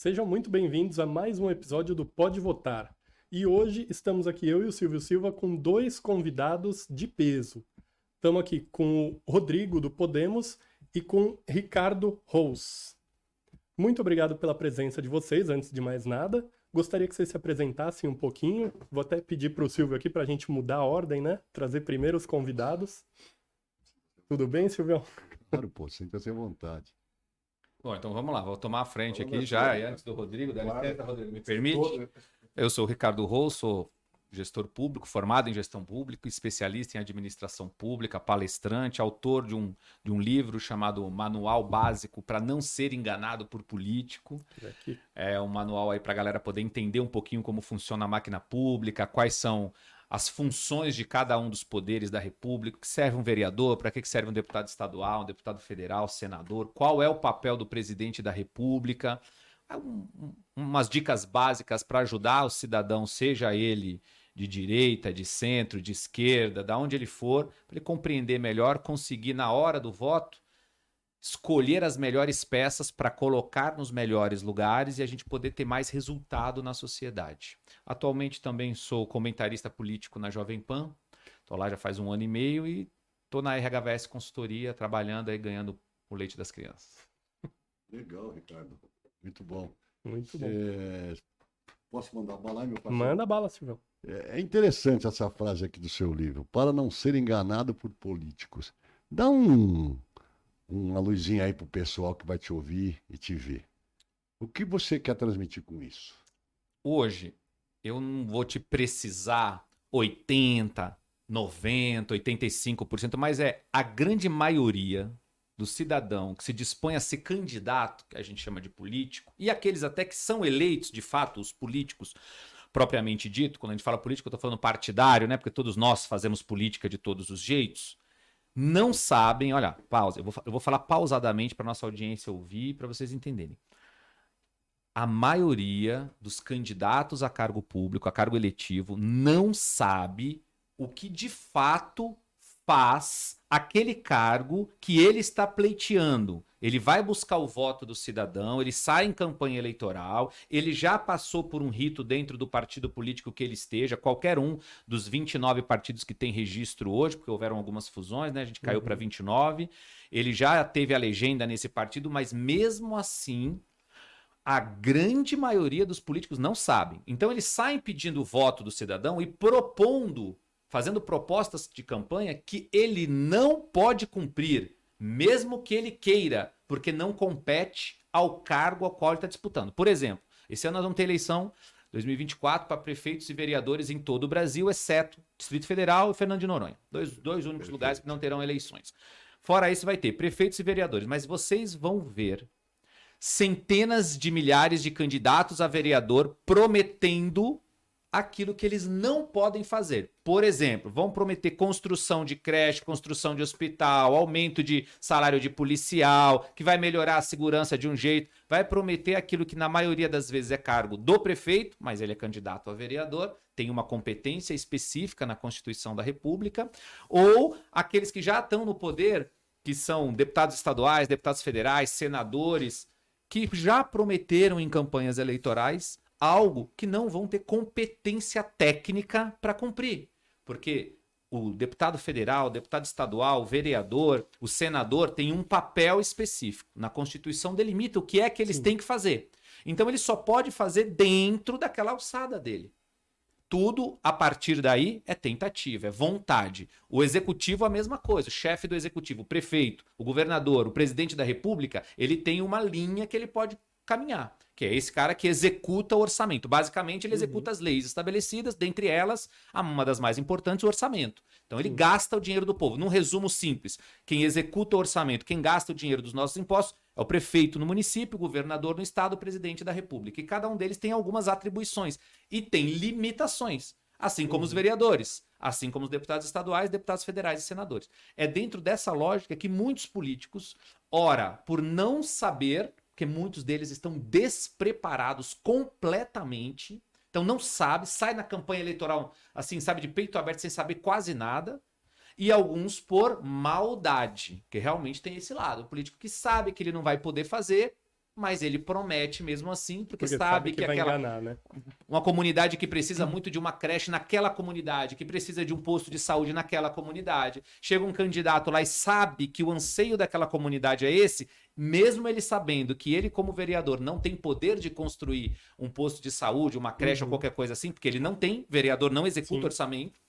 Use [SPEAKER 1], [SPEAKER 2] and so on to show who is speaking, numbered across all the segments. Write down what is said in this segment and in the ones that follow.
[SPEAKER 1] Sejam muito bem-vindos a mais um episódio do Pode Votar. E hoje estamos aqui eu e o Silvio Silva com dois convidados de peso. Estamos aqui com o Rodrigo do Podemos e com Ricardo Rous. Muito obrigado pela presença de vocês, antes de mais nada. Gostaria que vocês se apresentassem um pouquinho. Vou até pedir para o Silvio aqui para a gente mudar a ordem, né? Trazer primeiro os convidados. Tudo bem, Silvio?
[SPEAKER 2] Claro, pô, sinta-se à vontade.
[SPEAKER 3] Bom, então vamos lá, vou tomar a frente aqui já, e antes do Rodrigo, dá licença, Rodrigo, me permite? Eu sou o Ricardo Rous, sou gestor público, formado em gestão pública, especialista em administração pública, palestrante, autor de um livro chamado Manual Básico para Não Ser Enganado por Político. É um manual aí para a galera poder entender um pouquinho como funciona a máquina pública, quais são as funções de cada um dos poderes da República, que serve um vereador, para que serve um deputado estadual, um deputado federal, senador, qual é o papel do presidente da República, umas dicas básicas para ajudar o cidadão, seja ele de direita, de centro, de esquerda, de onde ele for, para ele compreender melhor, conseguir na hora do voto, escolher as melhores peças para colocar nos melhores lugares e a gente poder ter mais resultado na sociedade. Atualmente também sou comentarista político na Jovem Pan, estou lá já faz 1 ano e meio e estou na RHVS Consultoria, trabalhando aí, ganhando o leite das crianças.
[SPEAKER 2] Legal, Ricardo. Muito bom.
[SPEAKER 1] Muito bom.
[SPEAKER 2] Posso mandar bala aí, meu parceiro?
[SPEAKER 1] Manda bala, Silvio.
[SPEAKER 2] É interessante essa frase aqui do seu livro. Para não ser enganado por políticos. Dá uma luzinha aí pro pessoal que vai te ouvir e te ver. O que você quer transmitir com isso?
[SPEAKER 3] Hoje, eu não vou te precisar 80, 90, 85%, mas é a grande maioria do cidadão que se dispõe a ser candidato, que a gente chama de político, e aqueles até que são eleitos, de fato, os políticos propriamente dito, quando a gente fala político, eu estou falando partidário, né? Porque todos nós fazemos política de todos os jeitos, não sabem, olha, pausa, eu vou falar pausadamente para nossa audiência ouvir, para vocês entenderem. A maioria dos candidatos a cargo público, a cargo eletivo, não sabe o que de fato faz aquele cargo que ele está pleiteando. Ele vai buscar o voto do cidadão, ele sai em campanha eleitoral, ele já passou por um rito dentro do partido político que ele esteja, qualquer um dos 29 partidos que tem registro hoje, porque houveram algumas fusões, né? A gente caiu para 29, ele já teve a legenda nesse partido, mas mesmo assim, a grande maioria dos políticos não sabem. Então eles saem pedindo o voto do cidadão e fazendo propostas de campanha que ele não pode cumprir, mesmo que ele queira, porque não compete ao cargo ao qual ele está disputando. Por exemplo, esse ano nós vamos ter eleição 2024 para prefeitos e vereadores em todo o Brasil, exceto Distrito Federal e Fernando de Noronha. Dois únicos lugares que não terão eleições. Fora isso vai ter prefeitos e vereadores, mas vocês vão ver centenas de milhares de candidatos a vereador prometendo aquilo que eles não podem fazer. Por exemplo, vão prometer construção de creche, construção de hospital, aumento de salário de policial, que vai melhorar a segurança de um jeito, vai prometer aquilo que na maioria das vezes é cargo do prefeito, mas ele é candidato a vereador, tem uma competência específica na Constituição da República, ou aqueles que já estão no poder, que são deputados estaduais, deputados federais, senadores, que já prometeram em campanhas eleitorais algo que não vão ter competência técnica para cumprir. Porque o deputado federal, o deputado estadual, o vereador, o senador tem um papel específico. Na Constituição delimita o que é que eles têm que fazer. Então ele só pode fazer dentro daquela alçada dele. Tudo a partir daí é tentativa, é vontade. O executivo a mesma coisa, o chefe do executivo, o prefeito, o governador, o presidente da república, ele tem uma linha que ele pode caminhar, que é esse cara que executa o orçamento. Basicamente, ele executa as leis estabelecidas, dentre elas, uma das mais importantes, o orçamento. Então, ele gasta o dinheiro do povo. Num resumo simples, quem executa o orçamento, quem gasta o dinheiro dos nossos impostos, é o prefeito no município, o governador no estado, o presidente da república. E cada um deles tem algumas atribuições e tem limitações, assim como os vereadores, assim como os deputados estaduais, deputados federais e senadores. É dentro dessa lógica que muitos políticos, ora, por não saber, porque muitos deles estão despreparados completamente, então não sabe, sai na campanha eleitoral assim, sabe, de peito aberto, sem saber quase nada, e alguns por maldade, que realmente tem esse lado, o político que sabe que ele não vai poder fazer, mas ele promete mesmo assim, porque
[SPEAKER 1] Porque
[SPEAKER 3] sabe que
[SPEAKER 1] vai
[SPEAKER 3] aquela
[SPEAKER 1] enganar, né?
[SPEAKER 3] uma comunidade que precisa muito de uma creche naquela comunidade, que precisa de um posto de saúde naquela comunidade. Chega um candidato lá e sabe que o anseio daquela comunidade é esse, mesmo ele sabendo que ele, como vereador, não tem poder de construir um posto de saúde, uma creche ou qualquer coisa assim, porque ele não tem, vereador não executa orçamento,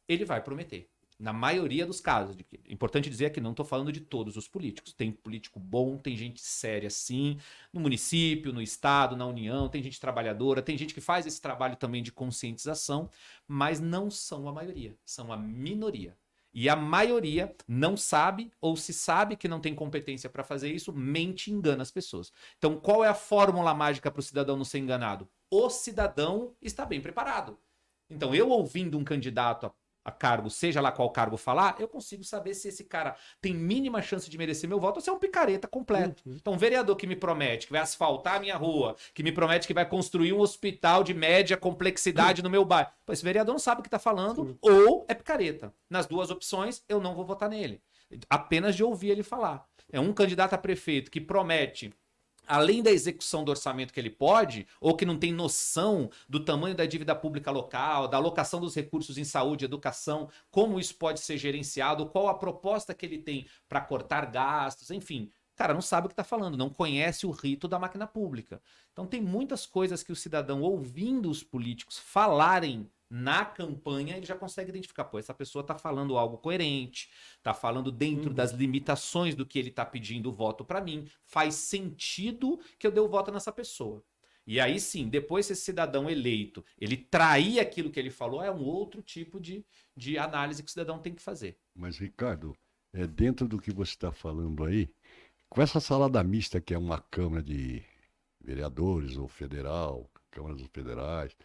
[SPEAKER 3] ele vai prometer. Na maioria dos casos. Importante dizer que não estou falando de todos os políticos. Tem político bom, tem gente séria sim, no município, no estado, na União, tem gente trabalhadora, tem gente que faz esse trabalho também de conscientização, mas não são a maioria, são a minoria. E a maioria não sabe ou se sabe que não tem competência para fazer isso, mente e engana as pessoas. Então, qual é a fórmula mágica para o cidadão não ser enganado? O cidadão está bem preparado. Então, eu ouvindo um candidato a cargo, seja lá qual cargo falar, eu consigo saber se esse cara tem mínima chance de merecer meu voto ou se é um picareta completo. Então, um vereador que me promete que vai asfaltar a minha rua, que me promete que vai construir um hospital de média complexidade no meu bairro, pô, esse vereador não sabe o que está falando ou é picareta. Nas duas opções, eu não vou votar nele. Apenas de ouvir ele falar. É um candidato a prefeito que promete, além da execução do orçamento que ele pode, ou que não tem noção do tamanho da dívida pública local, da alocação dos recursos em saúde e educação, como isso pode ser gerenciado, qual a proposta que ele tem para cortar gastos, enfim. Cara, não sabe o que está falando, não conhece o rito da máquina pública. Então tem muitas coisas que o cidadão, ouvindo os políticos falarem na campanha, ele já consegue identificar, pô, essa pessoa está falando algo coerente, está falando dentro das limitações do que ele está pedindo o voto para mim, faz sentido que eu dê o voto nessa pessoa. E aí sim, depois se esse cidadão eleito, ele trair aquilo que ele falou, é um outro tipo de análise que o cidadão tem que fazer.
[SPEAKER 2] Mas, Ricardo, dentro do que você está falando aí, com essa salada mista que é uma Câmara de Vereadores ou federal, Câmara dos Federais,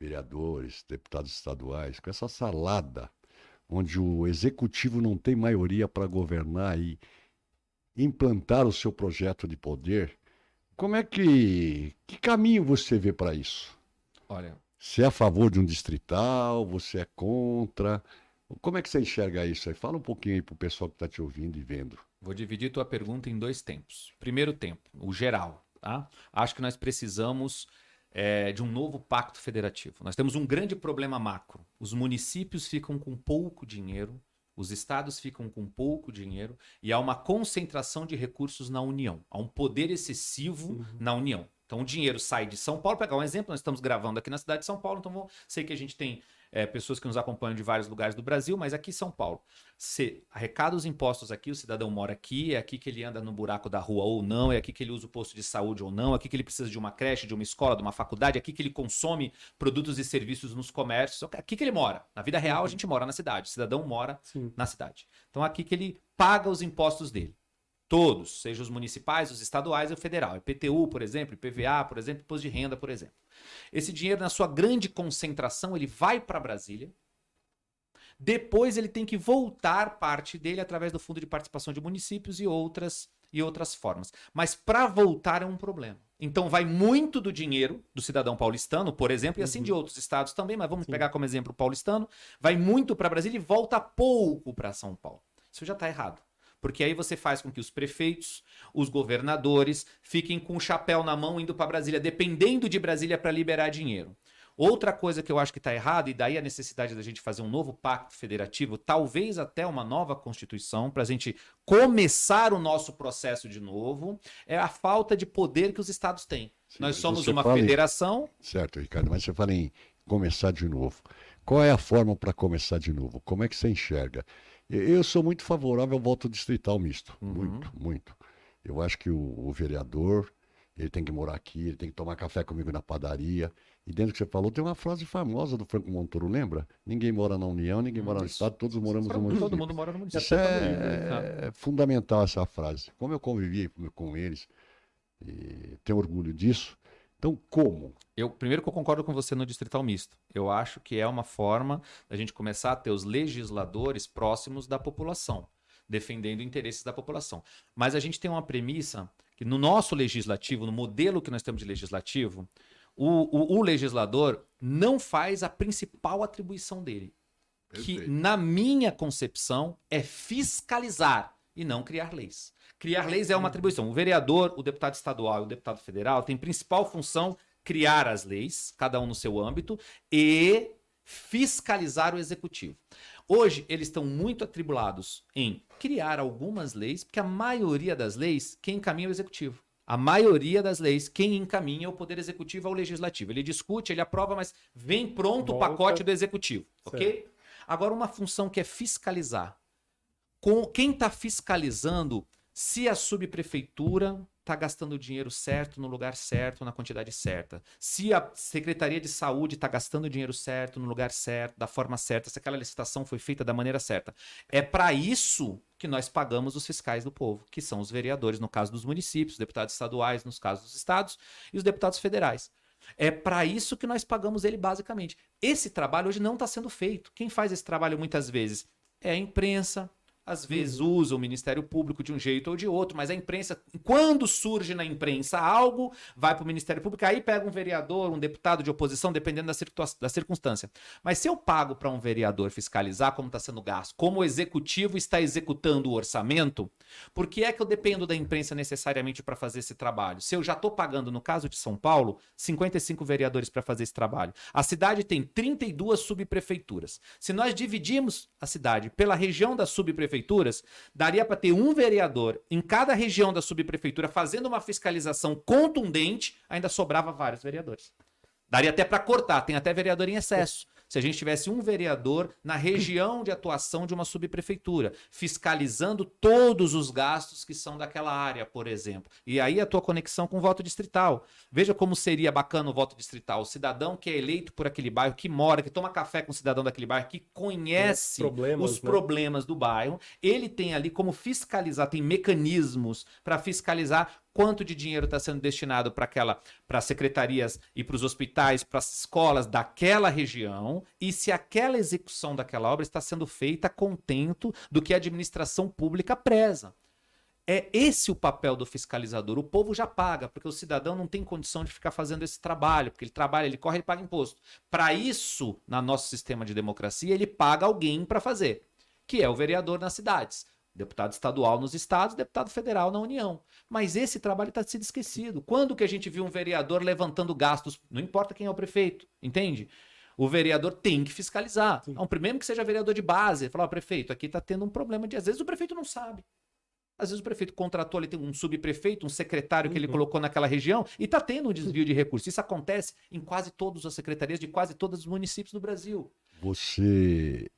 [SPEAKER 2] vereadores, deputados estaduais, com essa salada, onde o executivo não tem maioria para governar e implantar o seu projeto de poder, como é que caminho você vê para isso?
[SPEAKER 3] Olha,
[SPEAKER 2] você é a favor de um distrital, você é contra? Como é que você enxerga isso aí? Fala um pouquinho aí para o pessoal que está te ouvindo e vendo.
[SPEAKER 3] Vou dividir tua pergunta em 2 tempos. Primeiro tempo, o geral, tá? Acho que nós precisamos de um novo pacto federativo. Nós temos um grande problema macro. Os municípios ficam com pouco dinheiro, os estados ficam com pouco dinheiro e há uma concentração de recursos na União. Há um poder excessivo na União. Então o dinheiro sai de São Paulo. Vou pegar um exemplo, nós estamos gravando aqui na cidade de São Paulo, então sei que a gente tem pessoas que nos acompanham de vários lugares do Brasil, mas aqui em São Paulo. Se arrecada os impostos aqui, o cidadão mora aqui, é aqui que ele anda no buraco da rua ou não, é aqui que ele usa o posto de saúde ou não, é aqui que ele precisa de uma creche, de uma escola, de uma faculdade, é aqui que ele consome produtos e serviços nos comércios, é aqui que ele mora. Na vida real, a gente mora na cidade, o cidadão mora na cidade. Então é aqui que ele paga os impostos dele. Todos, seja os municipais, os estaduais e o federal. IPTU, por exemplo, IPVA, por exemplo, imposto de renda, por exemplo. Esse dinheiro, na sua grande concentração, ele vai para Brasília. Depois ele tem que voltar parte dele através do Fundo de Participação de Municípios e outras formas. Mas para voltar é um problema. Então vai muito do dinheiro do cidadão paulistano, por exemplo, e assim de outros estados também, mas vamos pegar como exemplo o paulistano, vai muito para Brasília e volta pouco para São Paulo. Isso já está errado. Porque aí você faz com que os prefeitos, os governadores, fiquem com o chapéu na mão indo para Brasília, dependendo de Brasília para liberar dinheiro. Outra coisa que eu acho que está errada, e daí a necessidade da gente fazer um novo pacto federativo, talvez até uma nova Constituição, para a gente começar o nosso processo de novo, é a falta de poder que os estados têm. Sim, nós somos uma federação...
[SPEAKER 2] Certo, Ricardo, mas você fala em começar de novo. Qual é a forma para começar de novo? Como é que você enxerga? Eu sou muito favorável ao voto distrital misto. Muito, muito. Eu acho que o vereador, ele tem que morar aqui, ele tem que tomar café comigo na padaria. E dentro do que você falou, tem uma frase famosa do Franco Montoro, lembra? Ninguém mora na União, ninguém mora no Estado, todos moramos no município.
[SPEAKER 3] Todo mundo mora no município.
[SPEAKER 2] Isso é fundamental, essa frase. Como eu convivi com eles, e tenho orgulho disso. Então, como?
[SPEAKER 3] Primeiro que eu concordo com você no distrital misto. Eu acho que é uma forma da gente começar a ter os legisladores próximos da população, defendendo interesses da população. Mas a gente tem uma premissa que no nosso legislativo, no modelo que nós temos de legislativo, o legislador não faz a principal atribuição dele, que na minha concepção é fiscalizar e não criar leis. Criar leis é uma atribuição. O vereador, o deputado estadual e o deputado federal têm principal função criar as leis, cada um no seu âmbito, e fiscalizar o executivo. Hoje, eles estão muito atribulados em criar algumas leis, porque a maioria das leis, quem encaminha é o executivo. A maioria das leis, quem encaminha é o Poder Executivo ao Legislativo. Ele discute, ele aprova, mas vem pronto o pacote do Executivo, ok? Agora, uma função que é fiscalizar. Quem está fiscalizando se a subprefeitura está gastando o dinheiro certo, no lugar certo, na quantidade certa. Se a Secretaria de Saúde está gastando o dinheiro certo, no lugar certo, da forma certa, se aquela licitação foi feita da maneira certa. É para isso que nós pagamos os fiscais do povo, que são os vereadores, no caso dos municípios, os deputados estaduais, nos casos dos estados, e os deputados federais. É para isso que nós pagamos ele, basicamente. Esse trabalho hoje não está sendo feito. Quem faz esse trabalho muitas vezes é a imprensa, às vezes usa o Ministério Público de um jeito ou de outro, mas a imprensa, quando surge na imprensa algo, vai para o Ministério Público, aí pega um vereador, um deputado de oposição, dependendo da circunstância. Mas se eu pago para um vereador fiscalizar como está sendo gasto, como o executivo está executando o orçamento, por que é que eu dependo da imprensa necessariamente para fazer esse trabalho? Se eu já estou pagando, no caso de São Paulo, 55 vereadores para fazer esse trabalho. A cidade tem 32 subprefeituras. Se nós dividimos a cidade pela região das subprefeituras, daria para ter um vereador em cada região da subprefeitura fazendo uma fiscalização contundente, ainda sobrava vários vereadores. Daria até para cortar, tem até vereador em excesso. Se a gente tivesse um vereador na região de atuação de uma subprefeitura, fiscalizando todos os gastos que são daquela área, por exemplo. E aí a tua conexão com o voto distrital. Veja como seria bacana o voto distrital. O cidadão que é eleito por aquele bairro, que mora, que toma café com o cidadão daquele bairro, que conhece os problemas do bairro, ele tem ali como fiscalizar, tem mecanismos para fiscalizar quanto de dinheiro está sendo destinado para as secretarias e para os hospitais, para as escolas daquela região, e se aquela execução daquela obra está sendo feita a contento do que a administração pública preza. É esse o papel do fiscalizador. O povo já paga, porque o cidadão não tem condição de ficar fazendo esse trabalho, porque ele trabalha, ele corre, ele paga imposto. Para isso, no nosso sistema de democracia, ele paga alguém para fazer, que é o vereador nas cidades. Deputado estadual nos estados, deputado federal na União. Mas esse trabalho está sendo esquecido. Quando que a gente viu um vereador levantando gastos, não importa quem é o prefeito, entende? O vereador tem que fiscalizar. Então, primeiro que seja vereador de base, falar, prefeito, aqui está tendo um problema de... Às vezes o prefeito não sabe. Às vezes o prefeito contratou ali, tem um subprefeito, um secretário que ele colocou naquela região e está tendo um desvio de recursos. Isso acontece em quase todas as secretarias de quase todos os municípios do Brasil.
[SPEAKER 2] Você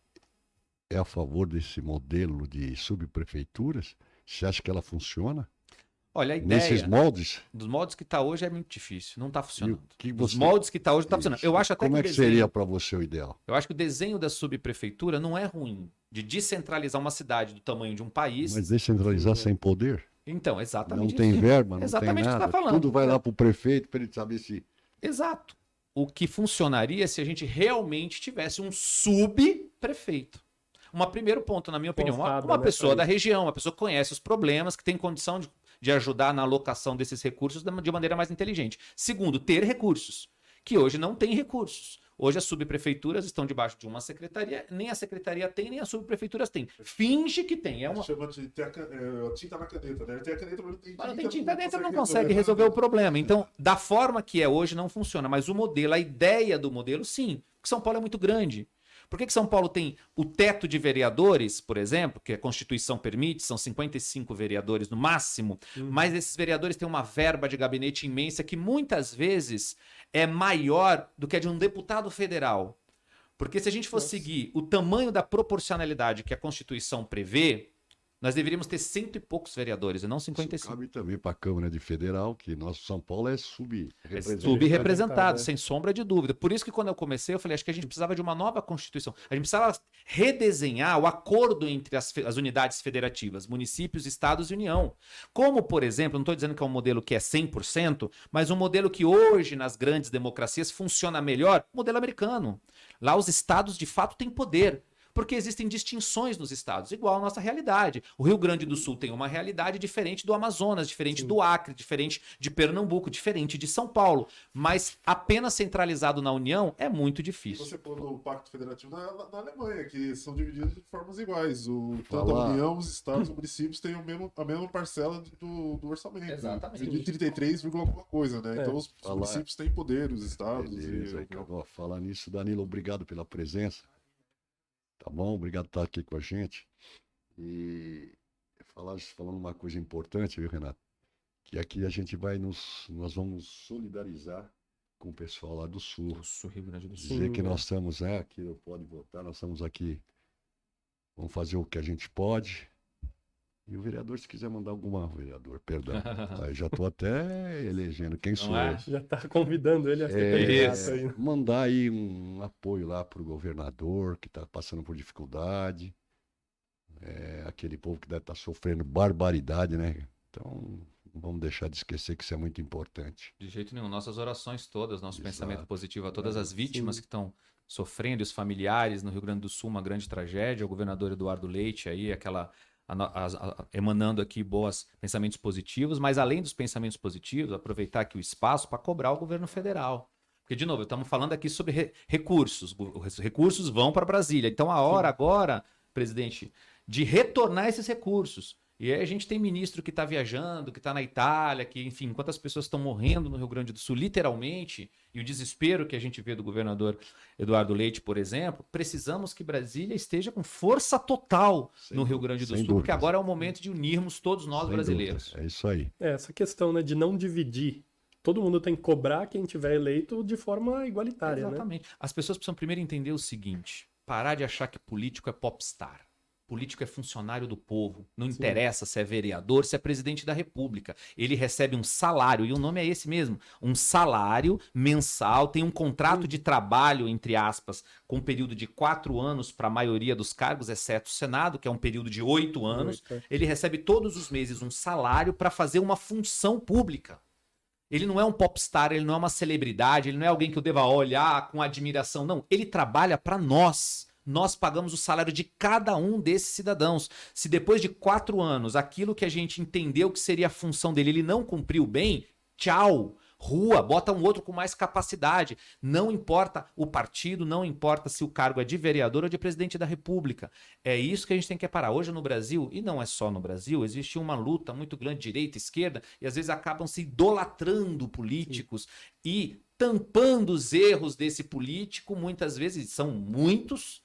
[SPEAKER 2] é a favor desse modelo de subprefeituras? Você acha que ela funciona?
[SPEAKER 3] Olha, a ideia...
[SPEAKER 2] Nesses moldes?
[SPEAKER 3] Dos moldes que está hoje é muito difícil, não está funcionando.
[SPEAKER 2] Dos
[SPEAKER 3] moldes que está hoje não está funcionando. Eu acho até
[SPEAKER 2] Como é que seria para você o ideal?
[SPEAKER 3] Eu acho que o desenho da subprefeitura não é ruim, de descentralizar uma cidade do tamanho de um país.
[SPEAKER 2] Mas descentralizar sem poder?
[SPEAKER 3] Então, exatamente.
[SPEAKER 2] Não tem verba, não
[SPEAKER 3] exatamente
[SPEAKER 2] tem nada.
[SPEAKER 3] O que você tá falando.
[SPEAKER 2] Tudo vai lá para o prefeito para ele saber se...
[SPEAKER 3] Exato. O que funcionaria se a gente realmente tivesse um subprefeito. Primeiro ponto, na minha opinião, uma pessoa da região, uma pessoa que conhece os problemas, que tem condição de ajudar na alocação desses recursos de maneira mais inteligente. Segundo, ter recursos, que hoje não tem recursos. Hoje as subprefeituras estão debaixo de uma secretaria, nem a secretaria tem, nem as subprefeituras têm. Finge que tem.
[SPEAKER 4] Chama de tinta na caneta, né? Tem a caneta,
[SPEAKER 3] mas não tem tinta dentro, não consegue resolver o problema. Então, da forma que é hoje, não funciona. Mas o modelo, a ideia do modelo, sim. Porque São Paulo é muito grande. Por que São Paulo tem o teto de vereadores, por exemplo, que a Constituição permite, são 55 vereadores no máximo, mas esses vereadores têm uma verba de gabinete imensa que muitas vezes é maior do que a de um deputado federal. Porque se a gente for seguir o tamanho da proporcionalidade que a Constituição prevê, nós deveríamos ter 100 e poucos vereadores, e não 55.
[SPEAKER 2] Isso cabe também para a Câmara de Federal, que nosso São Paulo é subrepresentado.
[SPEAKER 3] Subrepresentado, sem sombra de dúvida. Por isso que quando eu comecei, eu falei, acho que a gente precisava de uma nova Constituição. A gente precisava redesenhar o acordo entre as unidades federativas, municípios, estados e União. Como, por exemplo, não estou dizendo que é um modelo que é 100%, mas um modelo que hoje, nas grandes democracias, funciona melhor, o modelo americano. Lá os estados, de fato, têm poder. Porque existem distinções nos estados, igual a nossa realidade. O Rio Grande do Sul tem uma realidade diferente do Amazonas, diferente do Acre, diferente de Pernambuco, diferente de São Paulo. Mas apenas centralizado na União é muito difícil.
[SPEAKER 4] Você pôr no Pacto Federativo na Alemanha, que são divididos de formas iguais. Tanto
[SPEAKER 2] Falar.
[SPEAKER 4] a União, os estados, os municípios têm a mesma parcela do orçamento.
[SPEAKER 3] Exatamente.
[SPEAKER 4] De 33, alguma coisa, né? Então os
[SPEAKER 2] Falar.
[SPEAKER 4] municípios têm poder, os estados.
[SPEAKER 2] Beleza, ó, falar nisso, Danilo, obrigado pela presença. Tá bom? Obrigado por estar aqui com a gente. E falando uma coisa importante, viu, Renato? Que aqui a gente nós vamos solidarizar com o pessoal lá do Sul.
[SPEAKER 3] Rio Grande do Sul.
[SPEAKER 2] Dizer que nós estamos, aqui eu Pode Votar, nós estamos aqui, vamos fazer o que a gente pode. E o vereador, se quiser mandar perdão. Aí já estou até elegendo quem sou
[SPEAKER 3] é?
[SPEAKER 2] eu.
[SPEAKER 1] Já tá convidando ele a ser candidato
[SPEAKER 3] isso.
[SPEAKER 1] aí.
[SPEAKER 2] Mandar aí um apoio lá para o governador que está passando por dificuldade. Aquele povo que deve estar sofrendo barbaridade, né? Então, não vamos deixar de esquecer que isso é muito importante.
[SPEAKER 3] De jeito nenhum. Nossas orações todas, nosso
[SPEAKER 2] Exato.
[SPEAKER 3] pensamento positivo a todas as vítimas que estão sofrendo, e os familiares no Rio Grande do Sul, uma grande tragédia. O governador Eduardo Leite aí, emanando aqui pensamentos positivos, mas além dos pensamentos positivos, aproveitar aqui o espaço para cobrar o governo federal. Porque, de novo, estamos falando aqui sobre recursos. Os recursos vão para Brasília. Então, a hora agora, presidente, de retornar esses recursos. E aí a gente tem ministro que está viajando, que está na Itália, que, enfim, enquanto as pessoas estão morrendo no Rio Grande do Sul, literalmente, e o desespero que a gente vê do governador Eduardo Leite, por exemplo, precisamos que Brasília esteja com força total no Rio Grande do Sul, porque agora é o momento de unirmos todos nós brasileiros.
[SPEAKER 2] É isso aí.
[SPEAKER 1] Essa questão, né, de não dividir. Todo mundo tem que cobrar quem tiver eleito de forma igualitária, né?
[SPEAKER 3] Exatamente. As pessoas precisam primeiro entender o seguinte, parar de achar que político é popstar. Político é funcionário do povo. Não interessa se é vereador, se é presidente da República. Ele recebe um salário, e o nome é esse mesmo. Um salário mensal, tem um contrato de trabalho, entre aspas, com um período de 4 anos para a maioria dos cargos, exceto o Senado, que é um período de 8 anos. Ele recebe todos os meses um salário para fazer uma função pública. Ele não é um popstar, ele não é uma celebridade, ele não é alguém que eu deva olhar com admiração. Não, ele trabalha para nós. Nós pagamos o salário de cada um desses cidadãos. Se depois de 4 anos, aquilo que a gente entendeu que seria a função dele, ele não cumpriu bem, tchau, rua, bota um outro com mais capacidade. Não importa o partido, não importa se o cargo é de vereador ou de presidente da República. É isso que a gente tem que parar. Hoje no Brasil, e não é só no Brasil, existe uma luta muito grande, direita, esquerda, e às vezes acabam se idolatrando políticos e tampando os erros desse político, muitas vezes são muitos,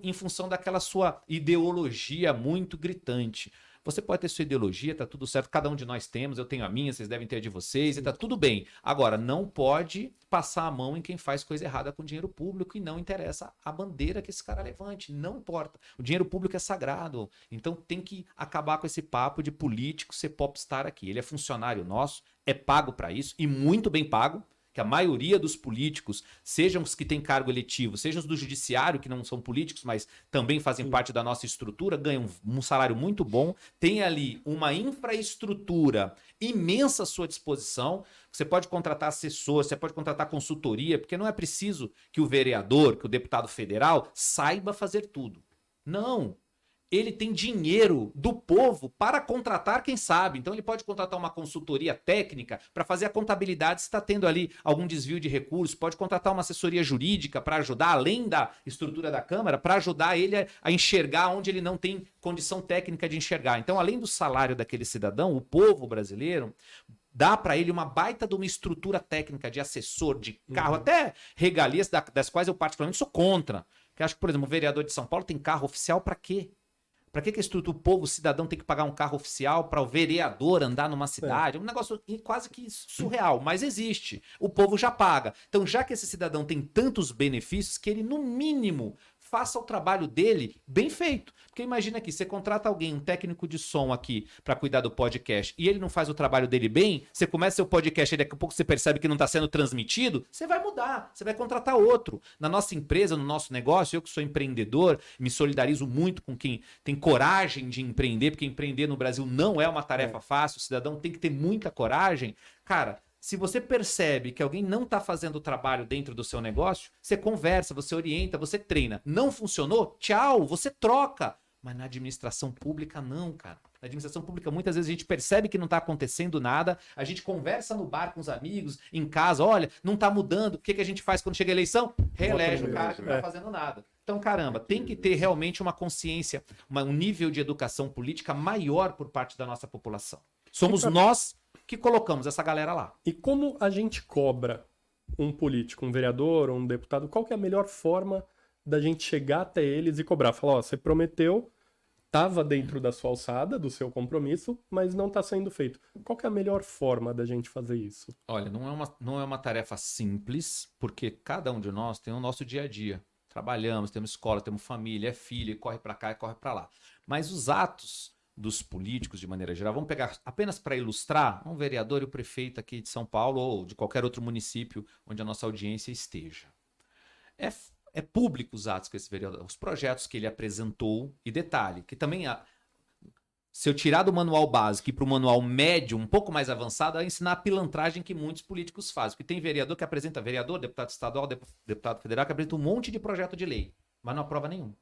[SPEAKER 3] em função daquela sua ideologia muito gritante. Você pode ter sua ideologia, tá tudo certo, cada um de nós temos, eu tenho a minha, vocês devem ter a de vocês, e tá tudo bem. Agora, não pode passar a mão em quem faz coisa errada com dinheiro público e não interessa a bandeira que esse cara levante, não importa. O dinheiro público é sagrado, então tem que acabar com esse papo de político ser popstar aqui. Ele é funcionário nosso, é pago para isso, e muito bem pago, que a maioria dos políticos, sejam os que têm cargo eletivo, sejam os do judiciário, que não são políticos, mas também fazem parte da nossa estrutura, ganham um salário muito bom, tem ali uma infraestrutura imensa à sua disposição, você pode contratar assessor, você pode contratar consultoria, porque não é preciso que o vereador, que o deputado federal saiba fazer tudo. Não! Ele tem dinheiro do povo para contratar quem sabe. Então ele pode contratar uma consultoria técnica para fazer a contabilidade se está tendo ali algum desvio de recursos, pode contratar uma assessoria jurídica para ajudar, além da estrutura da Câmara, para ajudar ele a enxergar onde ele não tem condição técnica de enxergar. Então, além do salário daquele cidadão, o povo brasileiro dá para ele uma baita de uma estrutura técnica de assessor, de carro, até regalias das quais eu particularmente sou contra. Porque acho que, por exemplo, o vereador de São Paulo tem carro oficial para quê? Para que a estrutura, o povo, o cidadão tem que pagar um carro oficial para o vereador andar numa cidade? É um negócio quase que surreal, mas existe. O povo já paga. Então, já que esse cidadão tem tantos benefícios, que ele, no mínimo, faça o trabalho dele bem feito. Porque imagina aqui, você contrata alguém, um técnico de som aqui, para cuidar do podcast, e ele não faz o trabalho dele bem, você começa seu podcast e daqui a pouco você percebe que não está sendo transmitido, você vai mudar, você vai contratar outro. Na nossa empresa, no nosso negócio, eu que sou empreendedor, me solidarizo muito com quem tem coragem de empreender, porque empreender no Brasil não é uma tarefa fácil, o cidadão tem que ter muita coragem. Cara, Se você percebe que alguém não está fazendo o trabalho dentro do seu negócio, você conversa, você orienta, você treina. Não funcionou? Tchau, você troca. Mas na administração pública, não, cara. Na administração pública, muitas vezes a gente percebe que não está acontecendo nada, a gente conversa no bar com os amigos, em casa, olha, não está mudando, o que a gente faz quando chega a eleição? Reelege o cara que não está fazendo nada. Então, caramba, tem que ter realmente uma consciência, um nível de educação política maior por parte da nossa população. Somos nós que colocamos essa galera lá.
[SPEAKER 1] E como a gente cobra um político, um vereador, um deputado, qual que é a melhor forma da gente chegar até eles e cobrar? Falar, ó, você prometeu, estava dentro da sua alçada, do seu compromisso, mas não está sendo feito. Qual que é a melhor forma da gente fazer isso?
[SPEAKER 3] Olha, não é uma tarefa simples, porque cada um de nós tem o nosso dia a dia. Trabalhamos, temos escola, temos família, é filho, corre para cá e corre para lá. Mas os atos dos políticos, de maneira geral, vamos pegar apenas para ilustrar um vereador e o prefeito aqui de São Paulo ou de qualquer outro município onde a nossa audiência esteja. É público os atos que esse vereador, os projetos que ele apresentou, e detalhe, que também se eu tirar do manual básico e para o manual médio, um pouco mais avançado, é ensinar a pilantragem que muitos políticos fazem. Porque tem vereador que apresenta, deputado estadual, deputado federal, que apresenta um monte de projeto de lei, mas não aprova nenhum.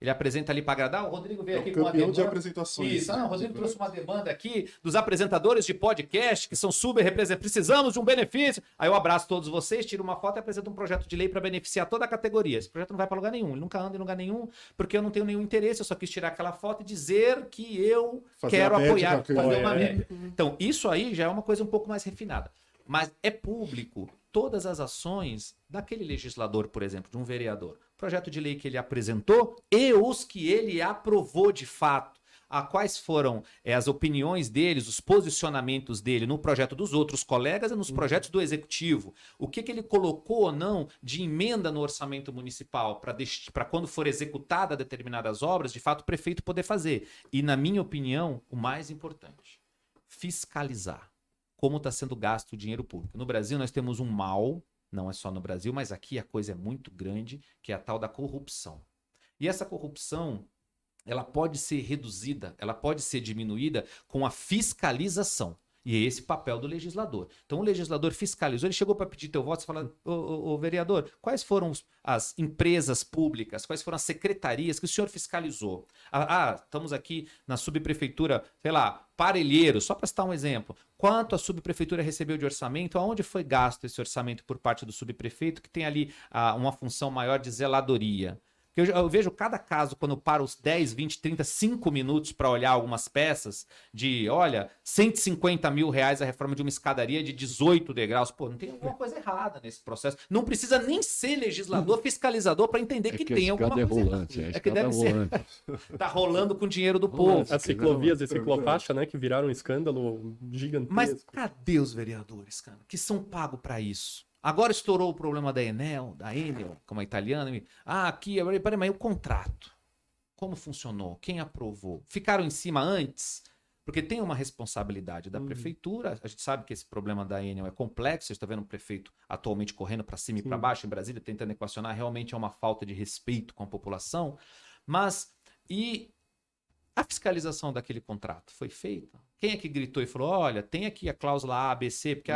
[SPEAKER 3] Ele apresenta ali para agradar, o Rodrigo veio aqui com uma demanda.
[SPEAKER 4] De apresentações.
[SPEAKER 3] Isso, o Rodrigo trouxe uma demanda aqui dos apresentadores de podcast que são subrepresentados. Precisamos de um benefício. Aí eu abraço todos vocês, tiro uma foto e apresento um projeto de lei para beneficiar toda a categoria. Esse projeto não vai para lugar nenhum, ele nunca anda em lugar nenhum, porque eu não tenho nenhum interesse, eu só quis tirar aquela foto e dizer que eu quero apoiar, fazer uma média. Então, isso aí já é uma coisa um pouco mais refinada. Mas é público todas as ações daquele legislador, por exemplo, de um vereador. Projeto de lei que ele apresentou e os que ele aprovou de fato. Quais foram as opiniões deles, os posicionamentos dele no projeto dos outros colegas e nos projetos do executivo. O que ele colocou ou não de emenda no orçamento municipal para quando for executada determinadas obras, de fato o prefeito poder fazer. E na minha opinião, o mais importante, fiscalizar como está sendo gasto o dinheiro público. No Brasil nós temos um mal, não é só no Brasil, mas aqui a coisa é muito grande, que é a tal da corrupção. E essa corrupção, ela pode ser reduzida, ela pode ser diminuída com a fiscalização. E é esse o papel do legislador. Então o legislador fiscalizou, ele chegou para pedir teu voto e falou, ô vereador, quais foram as empresas públicas, quais foram as secretarias que o senhor fiscalizou? Estamos aqui na subprefeitura, sei lá, Parelheiros, só para citar um exemplo. Quanto a subprefeitura recebeu de orçamento? Aonde foi gasto esse orçamento por parte do subprefeito, que tem ali uma função maior de zeladoria? Eu vejo cada caso, quando eu paro os 10, 20, 30, 5 minutos para olhar algumas peças de, olha, 150 mil reais a reforma de uma escadaria de 18 degraus. Pô, não tem alguma coisa errada nesse processo. Não precisa nem ser legislador, fiscalizador para entender que tem alguma coisa
[SPEAKER 2] rolante,
[SPEAKER 3] errada. É que deve ser. Tá rolando com o dinheiro do povo.
[SPEAKER 1] As ciclovias e ciclofaixa, né, que viraram um escândalo gigantesco.
[SPEAKER 3] Mas cadê os vereadores, cara, que são pagos para isso? Agora estourou o problema da Enel, como é italiana. Aqui, peraí, mas o contrato? Como funcionou? Quem aprovou? Ficaram em cima antes? Porque tem uma responsabilidade da prefeitura. A gente sabe que esse problema da Enel é complexo. Você está vendo o prefeito atualmente correndo para cima e para baixo em Brasília, tentando equacionar. Realmente é uma falta de respeito com a população. Mas, e a fiscalização daquele contrato foi feita? Quem é que gritou e falou, olha, tem aqui a cláusula A, B, C, porque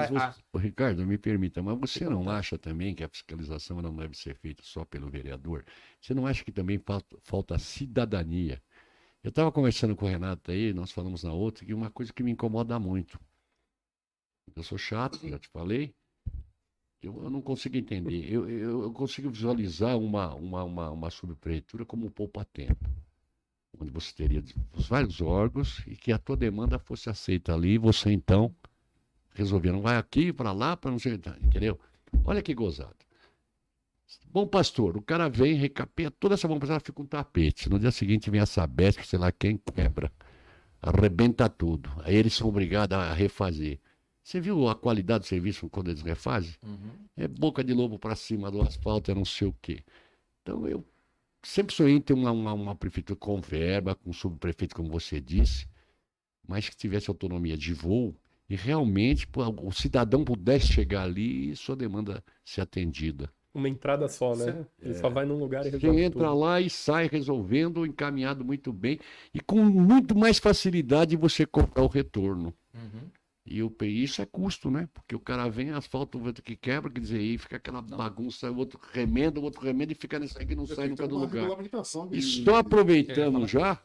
[SPEAKER 2] Ricardo, me permita, mas você não acha também que a fiscalização não deve ser feita só pelo vereador? Você não acha que também falta cidadania? Eu estava conversando com o Renato aí, nós falamos na outra, que uma coisa que me incomoda muito. Eu sou chato, já te falei. Eu não consigo entender. Eu consigo visualizar uma subprefeitura como um poupa-tempo, onde você teria os vários órgãos e que a tua demanda fosse aceita ali e você então resolvia. Não vai aqui, para lá, para não sei, entendeu? Olha que gozado. Bom pastor, o cara vem, recapeia toda essa bomba, ela fica um tapete. No dia seguinte vem a Sabesp, sei lá quem, quebra, arrebenta tudo. Aí eles são obrigados a refazer. Você viu a qualidade do serviço quando eles refazem? É boca de lobo para cima do asfalto, é não sei o quê. Então eu sempre sonhei em ter uma prefeitura com verba, com subprefeito, como você disse, mas que tivesse autonomia de voo e realmente o cidadão pudesse chegar ali e sua demanda ser atendida.
[SPEAKER 1] Uma entrada só, né? Ele só vai num lugar e resolve
[SPEAKER 2] Você entra lá e sai resolvendo, encaminhado muito bem e com muito mais facilidade você cobrar o retorno. Isso é custo, né? Porque o cara vem, asfalta o vento que quebra, quer dizer, aí fica aquela bagunça, o outro remenda e fica nisso aí que não sai nunca do lugar.
[SPEAKER 4] Regulamentação
[SPEAKER 2] E
[SPEAKER 4] de-
[SPEAKER 2] só aproveitando já,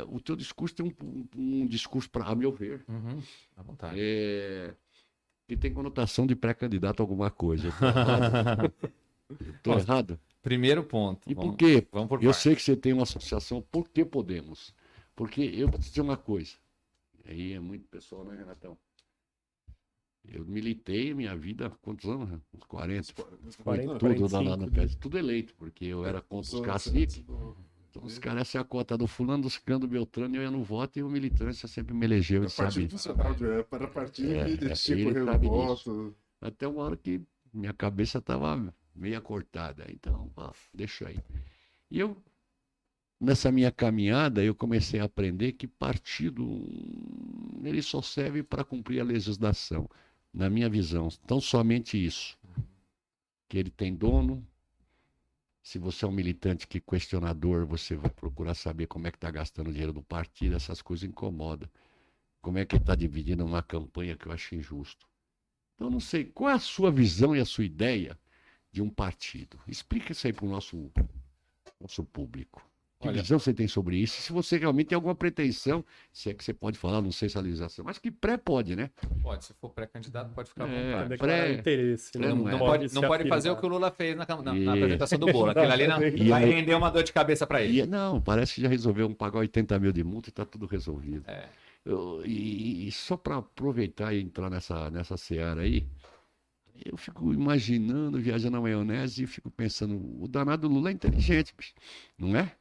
[SPEAKER 2] o teu discurso tem um discurso, a meu ver,
[SPEAKER 3] Uhum. À vontade.
[SPEAKER 2] que tem conotação de pré-candidato a alguma coisa. Eu tô errado? Eu tô
[SPEAKER 3] Nossa,
[SPEAKER 2] errado?
[SPEAKER 3] Primeiro ponto.
[SPEAKER 2] E por quê?
[SPEAKER 3] Vamos por
[SPEAKER 2] Eu
[SPEAKER 3] partes.
[SPEAKER 2] sei que você tem uma associação, por que Podemos? Porque eu vou te dizer uma coisa, aí é muito pessoal, né, Renatão? Eu militei minha vida, quantos anos? Uns 40.
[SPEAKER 1] 40,
[SPEAKER 2] Tudo lá
[SPEAKER 1] 45,
[SPEAKER 2] no PS, tudo eleito, porque eu era contra os caciques. Então, os caras, essa é a cota do fulano, do ciclano, do Beltrano, eu ia no voto e o militância sempre me elegeu, ele
[SPEAKER 4] Era partido
[SPEAKER 2] sabe.
[SPEAKER 4] funcional, era partido que tinha
[SPEAKER 2] ele
[SPEAKER 4] correu
[SPEAKER 2] sabe
[SPEAKER 4] voto.
[SPEAKER 2] Até uma hora que minha cabeça estava meio cortada. Então, deixa aí. E eu, nessa minha caminhada, eu comecei a aprender que partido, ele só serve para cumprir a legislação, na minha visão. Então, somente isso. Que ele tem dono. Se você é um militante que questionador, você vai procurar saber como é que está gastando o dinheiro do partido, essas coisas incomodam. Como é que ele está dividindo uma campanha que eu acho injusto. Então, não sei, qual é a sua visão e a sua ideia de um partido? Explica isso aí para o nosso público. Que
[SPEAKER 3] Olha,
[SPEAKER 2] visão você tem sobre isso? Se você realmente tem alguma pretensão, se é que você pode falar, não sei se a legislação, mas que pré pode, né?
[SPEAKER 3] pode, se for pré-candidato, pode ficar à
[SPEAKER 2] É,
[SPEAKER 3] vontade.
[SPEAKER 1] Declarar interesse, né?
[SPEAKER 2] Não
[SPEAKER 3] Não,
[SPEAKER 2] pode
[SPEAKER 3] não pode
[SPEAKER 1] se
[SPEAKER 3] fazer o
[SPEAKER 1] afirmar.
[SPEAKER 3] que o Lula fez na
[SPEAKER 2] Isso.
[SPEAKER 3] apresentação do bolo. Aquilo ali não,
[SPEAKER 1] Exatamente.
[SPEAKER 3] vai
[SPEAKER 2] aí-
[SPEAKER 3] render uma dor de cabeça para ele.
[SPEAKER 2] Não, parece que já resolveu pagar 80 mil de multa e está tudo resolvido.
[SPEAKER 3] É.
[SPEAKER 2] E só para aproveitar e entrar nessa seara aí, eu fico imaginando, viajando na maionese e fico pensando, o danado Lula é inteligente, bicho, não é?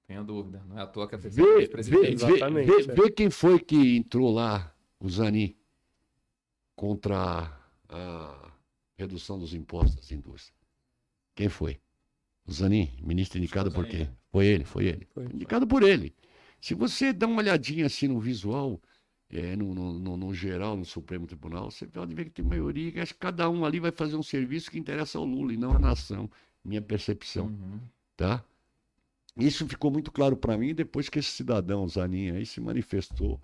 [SPEAKER 3] Tenho dúvida. Não é à toa que é
[SPEAKER 2] Vê,
[SPEAKER 3] presidente.
[SPEAKER 1] Exatamente,
[SPEAKER 2] vê quem foi que entrou lá, o Zanin, contra a redução dos impostos das indústrias. Quem foi? O Zanin, ministro indicado por quem? Foi ele.
[SPEAKER 1] Foi.
[SPEAKER 2] Indicado por ele. Se você dá uma olhadinha assim no visual, no geral, no Supremo Tribunal, você pode ver que tem maioria, que acho que cada um ali vai fazer um serviço que interessa ao Lula e não à nação, minha percepção,
[SPEAKER 3] Uhum.
[SPEAKER 2] tá? Isso ficou muito claro para mim depois que esse cidadão Zanin aí se manifestou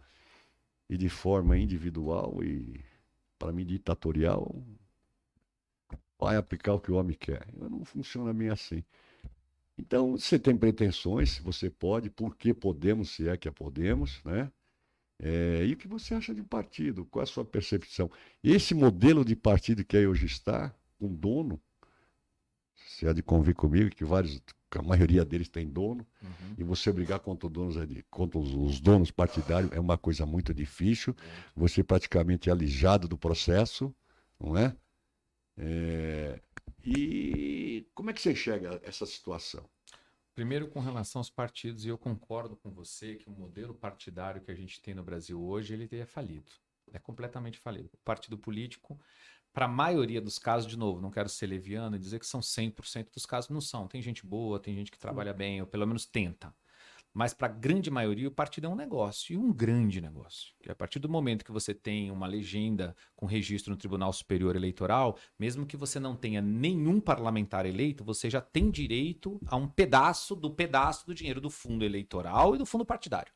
[SPEAKER 2] e de forma individual e, para mim, ditatorial, vai aplicar o que o homem quer. Não funciona bem assim. Então, você tem pretensões, você pode, por que Podemos, se é que é Podemos, né? E o que você acha de partido? Qual é a sua percepção? Esse modelo de partido que aí hoje está, com dono, você há de convir comigo que a maioria deles tem dono,
[SPEAKER 3] Uhum.
[SPEAKER 2] e você brigar contra, contra os donos partidários é uma coisa muito difícil, você praticamente é alijado do processo, não é? E como é que você enxerga essa situação?
[SPEAKER 3] Primeiro, com relação aos partidos, e eu concordo com você que o modelo partidário que a gente tem no Brasil hoje, ele é falido. É completamente falido. O partido político, para a maioria dos casos, de novo, não quero ser leviano e dizer que são 100% dos casos, não são. Tem gente boa, tem gente que trabalha bem, ou pelo menos tenta. Mas para a grande maioria, o partido é um negócio, e um grande negócio. E a partir do momento que você tem uma legenda com registro no Tribunal Superior Eleitoral, mesmo que você não tenha nenhum parlamentar eleito, você já tem direito a um pedaço do dinheiro do fundo eleitoral e do fundo partidário.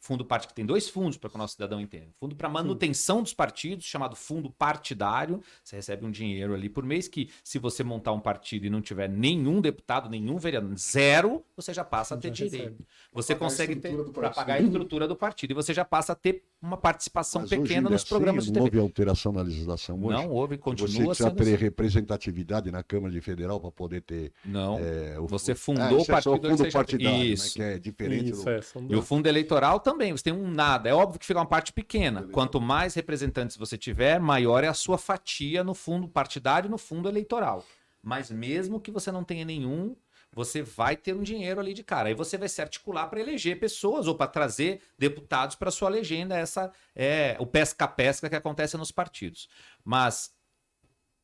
[SPEAKER 3] Fundo partidário, que tem dois fundos, para que o nosso cidadão entenda. Fundo para manutenção dos partidos, chamado fundo partidário. Você recebe um dinheiro ali por mês que, se você montar um partido e não tiver nenhum deputado, nenhum vereador, zero, você já passa a ter direito. Você consegue ter para pagar a estrutura do partido. E você já passa a ter uma participação pequena nos programas de
[SPEAKER 2] não
[SPEAKER 3] TV.
[SPEAKER 2] houve alteração na legislação hoje?
[SPEAKER 3] Não houve,
[SPEAKER 2] Você
[SPEAKER 3] continua
[SPEAKER 2] precisa
[SPEAKER 3] sendo
[SPEAKER 2] ter
[SPEAKER 3] assim.
[SPEAKER 2] representatividade na Câmara de Federal para poder ter...
[SPEAKER 3] Não, você
[SPEAKER 2] isso
[SPEAKER 3] fundou o
[SPEAKER 2] é só
[SPEAKER 3] partido.
[SPEAKER 2] fundo
[SPEAKER 3] você já-
[SPEAKER 2] partidário, né,
[SPEAKER 3] Isso.
[SPEAKER 2] que é diferente
[SPEAKER 1] Isso,
[SPEAKER 2] do...
[SPEAKER 1] são
[SPEAKER 3] E o
[SPEAKER 1] dois.
[SPEAKER 3] fundo eleitoral também, você tem um nada. É óbvio que fica uma parte pequena. Quanto mais representantes você tiver, maior é a sua fatia no fundo partidário e no fundo eleitoral. Mas mesmo que você não tenha nenhum, você vai ter um dinheiro ali de cara. Aí você vai se articular para eleger pessoas ou para trazer deputados para sua legenda. Essa é o pesca-pesca que acontece nos partidos. Mas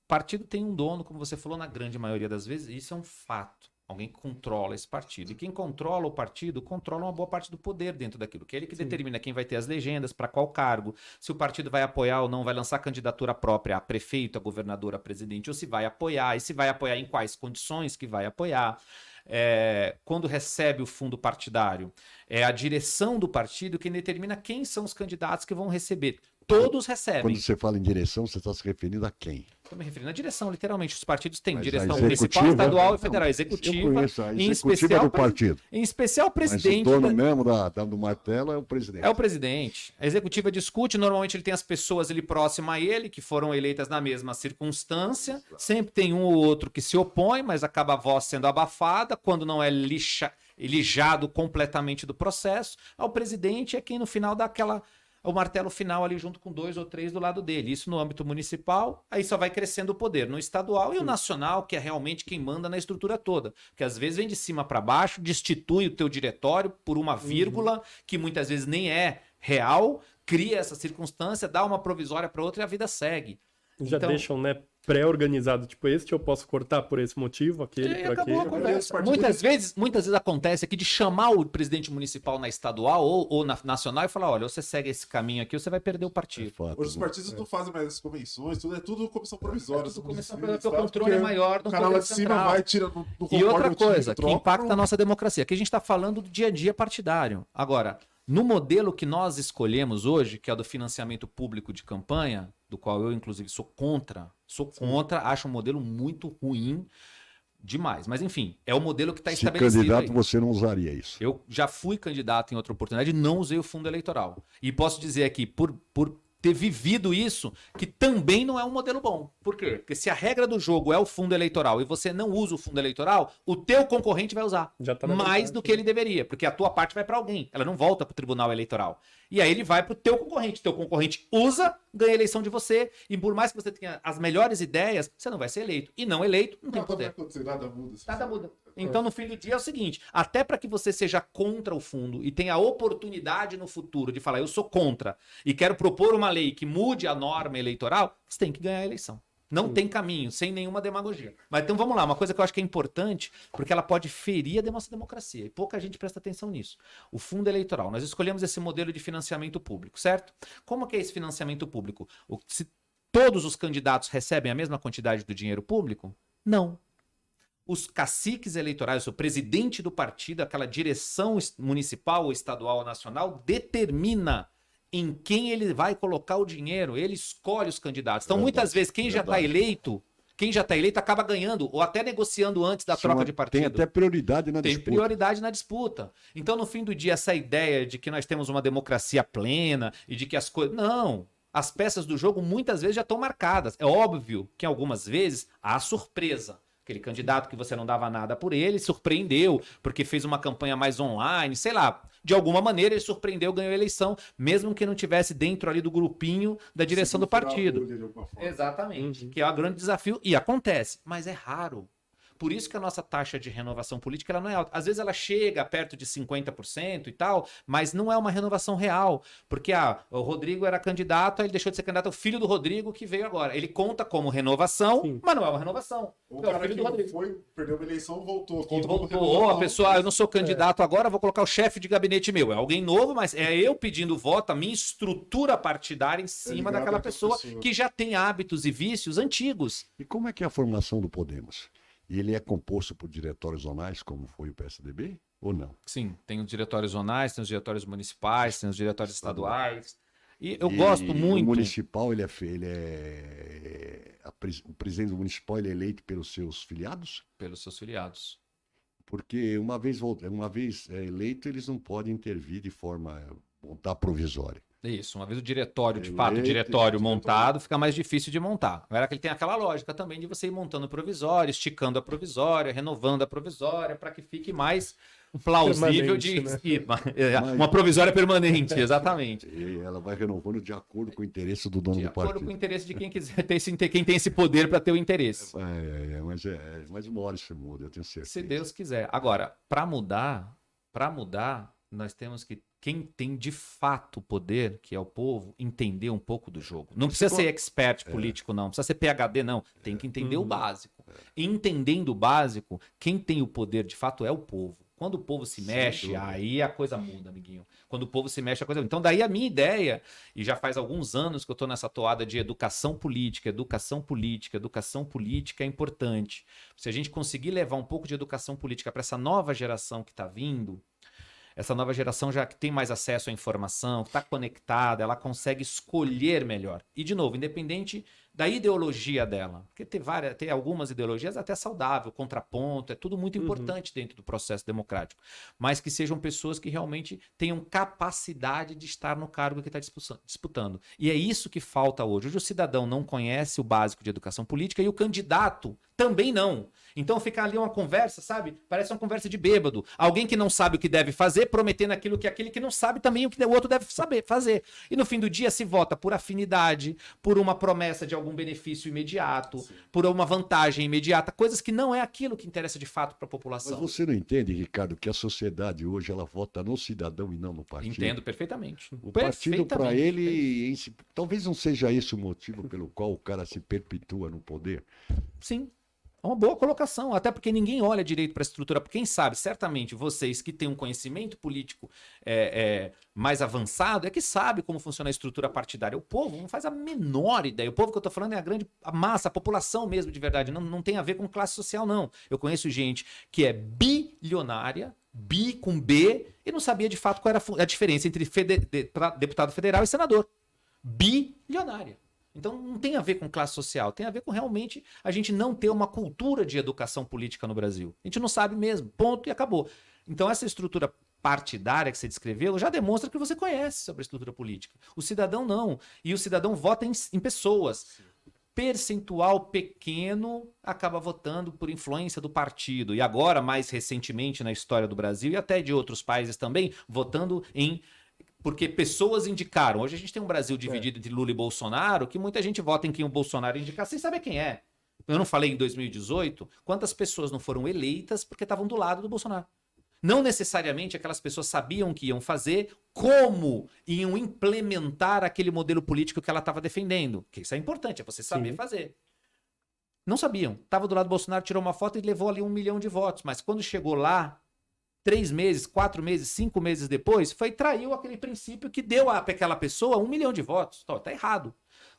[SPEAKER 3] partido tem um dono, como você falou, na grande maioria das vezes, isso é um fato. Alguém controla esse partido. E quem controla o partido, controla uma boa parte do poder dentro daquilo. Que é ele que determina quem vai ter as legendas, para qual cargo, se o partido vai apoiar ou não, vai lançar candidatura própria a prefeito, a governador, a presidente, ou se vai apoiar, e se vai apoiar em quais condições que vai apoiar. Quando recebe o fundo partidário, é a direção do partido quem determina quem são os candidatos que vão receber. Todos recebem.
[SPEAKER 2] Quando você fala em direção, você está se referindo a quem?
[SPEAKER 3] Estou me referindo à direção, literalmente. Os partidos têm
[SPEAKER 2] Mas
[SPEAKER 3] direção
[SPEAKER 2] a
[SPEAKER 3] municipal,
[SPEAKER 2] executiva-
[SPEAKER 3] estadual e
[SPEAKER 2] Não,
[SPEAKER 3] federal.
[SPEAKER 2] Eu
[SPEAKER 3] Executiva,
[SPEAKER 2] conheço a
[SPEAKER 3] em
[SPEAKER 2] executiva
[SPEAKER 3] especial,
[SPEAKER 2] do partido.
[SPEAKER 3] em especial o
[SPEAKER 2] Mas o
[SPEAKER 3] presidente.
[SPEAKER 2] dono mesmo do martelo é o presidente.
[SPEAKER 3] É o presidente. A executiva discute, normalmente ele tem as pessoas ali próximas a ele, que foram eleitas na mesma circunstância. Sempre tem um ou outro que se opõe, mas acaba a voz sendo abafada, quando não é lijado completamente do processo. O presidente é quem no final dá o martelo final ali junto com 2 ou 3 do lado dele. Isso no âmbito municipal, aí só vai crescendo o poder. No estadual e o nacional, que é realmente quem manda na estrutura toda. Porque às vezes vem de cima para baixo, destitui o teu diretório por uma vírgula, que muitas vezes nem é real, cria essa circunstância, dá uma provisória para outra e a vida segue.
[SPEAKER 1] Já
[SPEAKER 3] Então-
[SPEAKER 1] deixam, né, pré-organizado, tipo, este eu posso cortar por esse motivo, aquele
[SPEAKER 3] E
[SPEAKER 1] por
[SPEAKER 3] acabou a
[SPEAKER 1] aquele.
[SPEAKER 3] conversa. Muitas vezes acontece aqui de chamar o presidente municipal na estadual ou na nacional e falar, olha, você segue esse caminho aqui, você vai perder o
[SPEAKER 2] É
[SPEAKER 3] partido.
[SPEAKER 2] fato,
[SPEAKER 4] Hoje os
[SPEAKER 2] né?
[SPEAKER 4] partidos não fazem mais as convenções, tudo é tudo comissão provisória.
[SPEAKER 3] Tudo
[SPEAKER 4] tudo
[SPEAKER 3] comissão
[SPEAKER 4] município,
[SPEAKER 3] provisória, porque o controle é
[SPEAKER 4] porque
[SPEAKER 3] maior do
[SPEAKER 4] O cara lá
[SPEAKER 3] poder
[SPEAKER 4] de cima
[SPEAKER 3] central.
[SPEAKER 4] vai, tira, não
[SPEAKER 3] E
[SPEAKER 4] concorda,
[SPEAKER 3] outra
[SPEAKER 4] eu tiro,
[SPEAKER 3] coisa, que
[SPEAKER 4] troco,
[SPEAKER 3] impacta a
[SPEAKER 4] pronto.
[SPEAKER 3] nossa democracia. Aqui a gente está falando do dia a dia partidário. Agora, no modelo que nós escolhemos hoje, que é o do financiamento público de campanha, do qual eu, inclusive, sou contra, acho um modelo muito ruim demais. Mas, enfim, é o modelo que está
[SPEAKER 2] Se
[SPEAKER 3] estabelecido
[SPEAKER 2] candidato,
[SPEAKER 3] aí.
[SPEAKER 2] você não usaria isso.
[SPEAKER 3] Eu já fui candidato em outra oportunidade e não usei o fundo eleitoral. E posso dizer aqui, por ter vivido isso, que também não é um modelo bom. Por quê? Porque se a regra do jogo é o fundo eleitoral e você não usa o fundo eleitoral, o teu concorrente vai usar
[SPEAKER 1] Já tá na
[SPEAKER 3] mais
[SPEAKER 1] vantagem.
[SPEAKER 3] do que ele deveria, porque a tua parte vai para alguém, ela não volta para o tribunal eleitoral. E aí ele vai para o teu concorrente usa, ganha a eleição de você, e por mais que você tenha as melhores ideias, você não vai ser eleito. E não eleito, não tem
[SPEAKER 4] Nada vai
[SPEAKER 3] poder.
[SPEAKER 4] acontecer, nada muda.
[SPEAKER 3] Nada muda. Então, no fim do dia é o seguinte: até para que você seja contra o fundo e tenha a oportunidade no futuro de falar, eu sou contra e quero propor uma lei que mude a norma eleitoral, você tem que ganhar a eleição. Não tem caminho, sem nenhuma demagogia. Mas então vamos lá, uma coisa que eu acho que é importante, porque ela pode ferir a nossa democracia, e pouca gente presta atenção nisso. O fundo eleitoral, nós escolhemos esse modelo de financiamento público, certo? Como que é esse financiamento público? Se todos os candidatos recebem a mesma quantidade do dinheiro público? Não. Os caciques eleitorais, o presidente do partido, aquela direção municipal, ou estadual ou nacional, determina em quem ele vai colocar o dinheiro, ele escolhe os candidatos. Então,
[SPEAKER 2] Verdade,
[SPEAKER 3] muitas vezes, quem já está eleito acaba ganhando, ou até negociando antes da troca de partido.
[SPEAKER 2] Tem até prioridade na
[SPEAKER 3] Tem
[SPEAKER 2] disputa.
[SPEAKER 3] prioridade na disputa. Então, no fim do dia, essa ideia de que nós temos uma democracia plena e de que as coisas. Não! As peças do jogo muitas vezes já estão marcadas. É óbvio que algumas vezes há surpresa. Aquele candidato que você não dava nada por ele, surpreendeu, porque fez uma campanha mais online, sei lá. De alguma maneira ele surpreendeu, ganhou a eleição, mesmo que não tivesse dentro ali do grupinho da direção do partido. Exatamente. Que é o grande desafio. E acontece, mas é raro. Por isso que a nossa taxa de renovação política ela não é alta. Às vezes ela chega perto de 50% e tal, mas não é uma renovação real. Porque o Rodrigo era candidato, aí ele deixou de ser candidato, o filho do Rodrigo que veio agora. Ele conta como renovação,
[SPEAKER 1] Sim.
[SPEAKER 3] mas não é uma renovação.
[SPEAKER 4] O
[SPEAKER 3] É o
[SPEAKER 4] cara
[SPEAKER 3] filho
[SPEAKER 4] que
[SPEAKER 3] do Rodrigo.
[SPEAKER 4] foi, perdeu uma eleição, voltou.
[SPEAKER 3] E
[SPEAKER 4] Conta como
[SPEAKER 3] voltou,
[SPEAKER 4] renovação.
[SPEAKER 3] a pessoa, eu não sou candidato agora, vou colocar o chefe de gabinete meu. É alguém novo, mas é eu pedindo voto, a minha estrutura partidária em cima
[SPEAKER 4] ligado
[SPEAKER 3] daquela
[SPEAKER 4] àquela
[SPEAKER 3] pessoa
[SPEAKER 4] pessoa.
[SPEAKER 3] que já tem hábitos e vícios antigos.
[SPEAKER 2] E como é que é a formação do Podemos? E ele é composto por diretórios zonais, como foi o PSDB, ou não?
[SPEAKER 3] Sim, tem os diretórios zonais, tem os diretórios municipais, tem os diretórios estaduais. E eu
[SPEAKER 2] E
[SPEAKER 3] gosto
[SPEAKER 2] O
[SPEAKER 3] muito.
[SPEAKER 2] municipal, o presidente do municipal ele é eleito pelos seus filiados?
[SPEAKER 3] Pelos seus filiados.
[SPEAKER 2] Porque uma vez eleito, eles não podem intervir de forma montar provisória.
[SPEAKER 3] Isso, uma vez o diretório, de
[SPEAKER 2] Eleito,
[SPEAKER 3] fato, o diretório
[SPEAKER 4] diretório.
[SPEAKER 3] montado, fica mais difícil de montar. Agora que ele tem aquela lógica também de você ir montando provisória, esticando a provisória, renovando a provisória, para que fique mais plausível de
[SPEAKER 1] Permanente,
[SPEAKER 3] uma provisória permanente, exatamente.
[SPEAKER 2] E ela vai renovando de acordo com o interesse do dono
[SPEAKER 3] De
[SPEAKER 2] do
[SPEAKER 3] acordo
[SPEAKER 2] partido.
[SPEAKER 3] com o interesse de quem quiser quem tem esse poder para ter o interesse.
[SPEAKER 2] Mas uma hora isso muda, eu tenho certeza.
[SPEAKER 3] Se Deus quiser. Agora, para mudar, nós temos que quem tem de fato poder, que é o povo, entender um pouco do jogo. Não precisa ser expert político, não. Não precisa ser PhD, não. Tem que entender o básico. Entendendo o básico, quem tem o poder de fato é o povo. Quando o povo se mexe,
[SPEAKER 2] dúvida.
[SPEAKER 3] aí a coisa muda, amiguinho. Quando o povo se mexe, a coisa muda. Então, daí a minha ideia, e já faz alguns anos que eu estou nessa toada de educação política é importante. Se a gente conseguir levar um pouco de educação política para essa nova geração que está vindo, Essa nova geração já que tem mais acesso à informação, que está conectada, ela consegue escolher melhor. E, de novo, independente da ideologia dela. Porque tem algumas ideologias até saudável, contraponto, é tudo muito importante dentro do processo democrático. Mas que sejam pessoas que realmente tenham capacidade de estar no cargo que está disputando. E é isso que falta hoje. Hoje o cidadão não conhece o básico de educação política e o candidato também não. Então fica ali uma conversa, sabe? Parece uma conversa de bêbado. Alguém que não sabe o que deve fazer, prometendo aquilo que aquele que não sabe também o que o outro deve saber fazer. E no fim do dia se vota por afinidade, por uma promessa de algum benefício imediato, por uma vantagem imediata, coisas que não é aquilo que interessa de fato para a população.
[SPEAKER 2] Mas você não entende, Ricardo, que a sociedade hoje ela vota no cidadão e não no partido?
[SPEAKER 3] Entendo perfeitamente.
[SPEAKER 2] O partido, para ele, talvez não seja esse o motivo pelo qual o cara se perpetua no poder.
[SPEAKER 3] Sim. É uma boa colocação, até porque ninguém olha direito para a estrutura. Quem sabe, certamente, vocês que têm um conhecimento político mais avançado, é que sabe como funciona a estrutura partidária. O povo não faz a menor ideia. O povo que eu estou falando é a massa, a população mesmo, de verdade. Não tem a ver com classe social, não. Eu conheço gente que é bilionária, bi com B, e não sabia de fato qual era a diferença entre deputado federal e senador. Bilionária. Então não tem a ver com classe social, tem a ver com realmente a gente não ter uma cultura de educação política no Brasil. A gente não sabe mesmo, ponto e acabou. Então essa estrutura partidária que você descreveu já demonstra que você conhece sobre a estrutura política. O cidadão não. E o cidadão vota em pessoas. Percentual pequeno acaba votando por influência do partido. E agora, mais recentemente na história do Brasil e até de outros países também, votando porque pessoas indicaram. Hoje a gente tem um Brasil dividido entre Lula e Bolsonaro, que muita gente vota em quem o Bolsonaro indicar sem saber quem é. Eu não falei em 2018 quantas pessoas não foram eleitas porque estavam do lado do Bolsonaro. Não necessariamente aquelas pessoas sabiam o que iam fazer, como iam implementar aquele modelo político que ela estava defendendo. Que isso é importante, é você saber fazer. Não sabiam. Estava do lado do Bolsonaro, tirou uma foto e levou ali 1 milhão de votos. Mas quando chegou lá, 3 meses, 4 meses, 5 meses depois, traiu aquele princípio que deu a aquela pessoa 1 milhão de votos. Tá errado.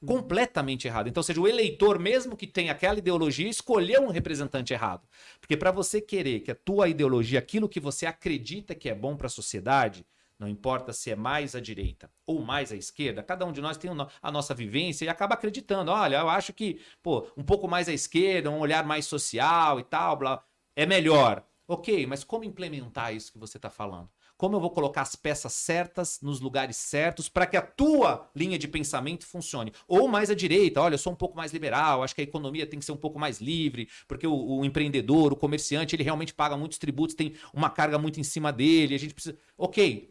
[SPEAKER 3] Completamente errado. Então, ou seja, o eleitor, mesmo que tenha aquela ideologia, escolheu um representante errado. Porque para você querer que a tua ideologia, aquilo que você acredita que é bom para a sociedade, não importa se é mais à direita ou mais à esquerda, cada um de nós tem a nossa vivência e acaba acreditando. Olha, eu acho que um pouco mais à esquerda, um olhar mais social e tal, blá, é melhor. Ok, mas como implementar isso que você está falando? Como eu vou colocar as peças certas nos lugares certos para que a tua linha de pensamento funcione? Ou mais à direita, olha, eu sou um pouco mais liberal, acho que a economia tem que ser um pouco mais livre, porque o empreendedor, o comerciante, ele realmente paga muitos tributos, tem uma carga muito em cima dele, a gente precisa... Ok,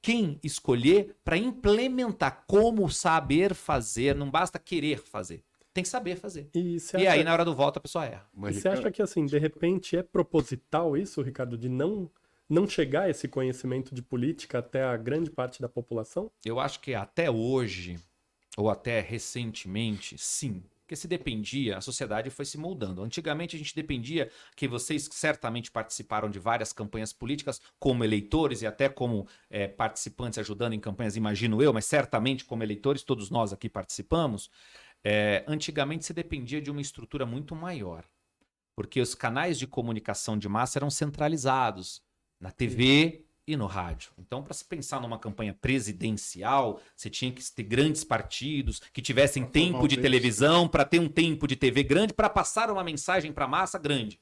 [SPEAKER 3] quem escolher para implementar, como saber fazer, não basta querer fazer. Tem que saber fazer. E aí, na hora do voto, a pessoa erra.
[SPEAKER 1] Mas, você acha que, assim, de repente é proposital isso, Ricardo, de não chegar esse conhecimento de política até a grande parte da população?
[SPEAKER 3] Eu acho que até hoje, ou até recentemente, sim. Porque se dependia, a sociedade foi se moldando. Antigamente a gente dependia, que vocês certamente participaram de várias campanhas políticas como eleitores e até como participantes ajudando em campanhas, imagino eu, mas certamente como eleitores, todos nós aqui participamos. Antigamente se dependia de uma estrutura muito maior, porque os canais de comunicação de massa eram centralizados na TV e no rádio. Então, para se pensar numa campanha presidencial, você tinha que ter grandes partidos que tivessem tempo de televisão, para ter um tempo de TV grande, para passar uma mensagem para a massa grande.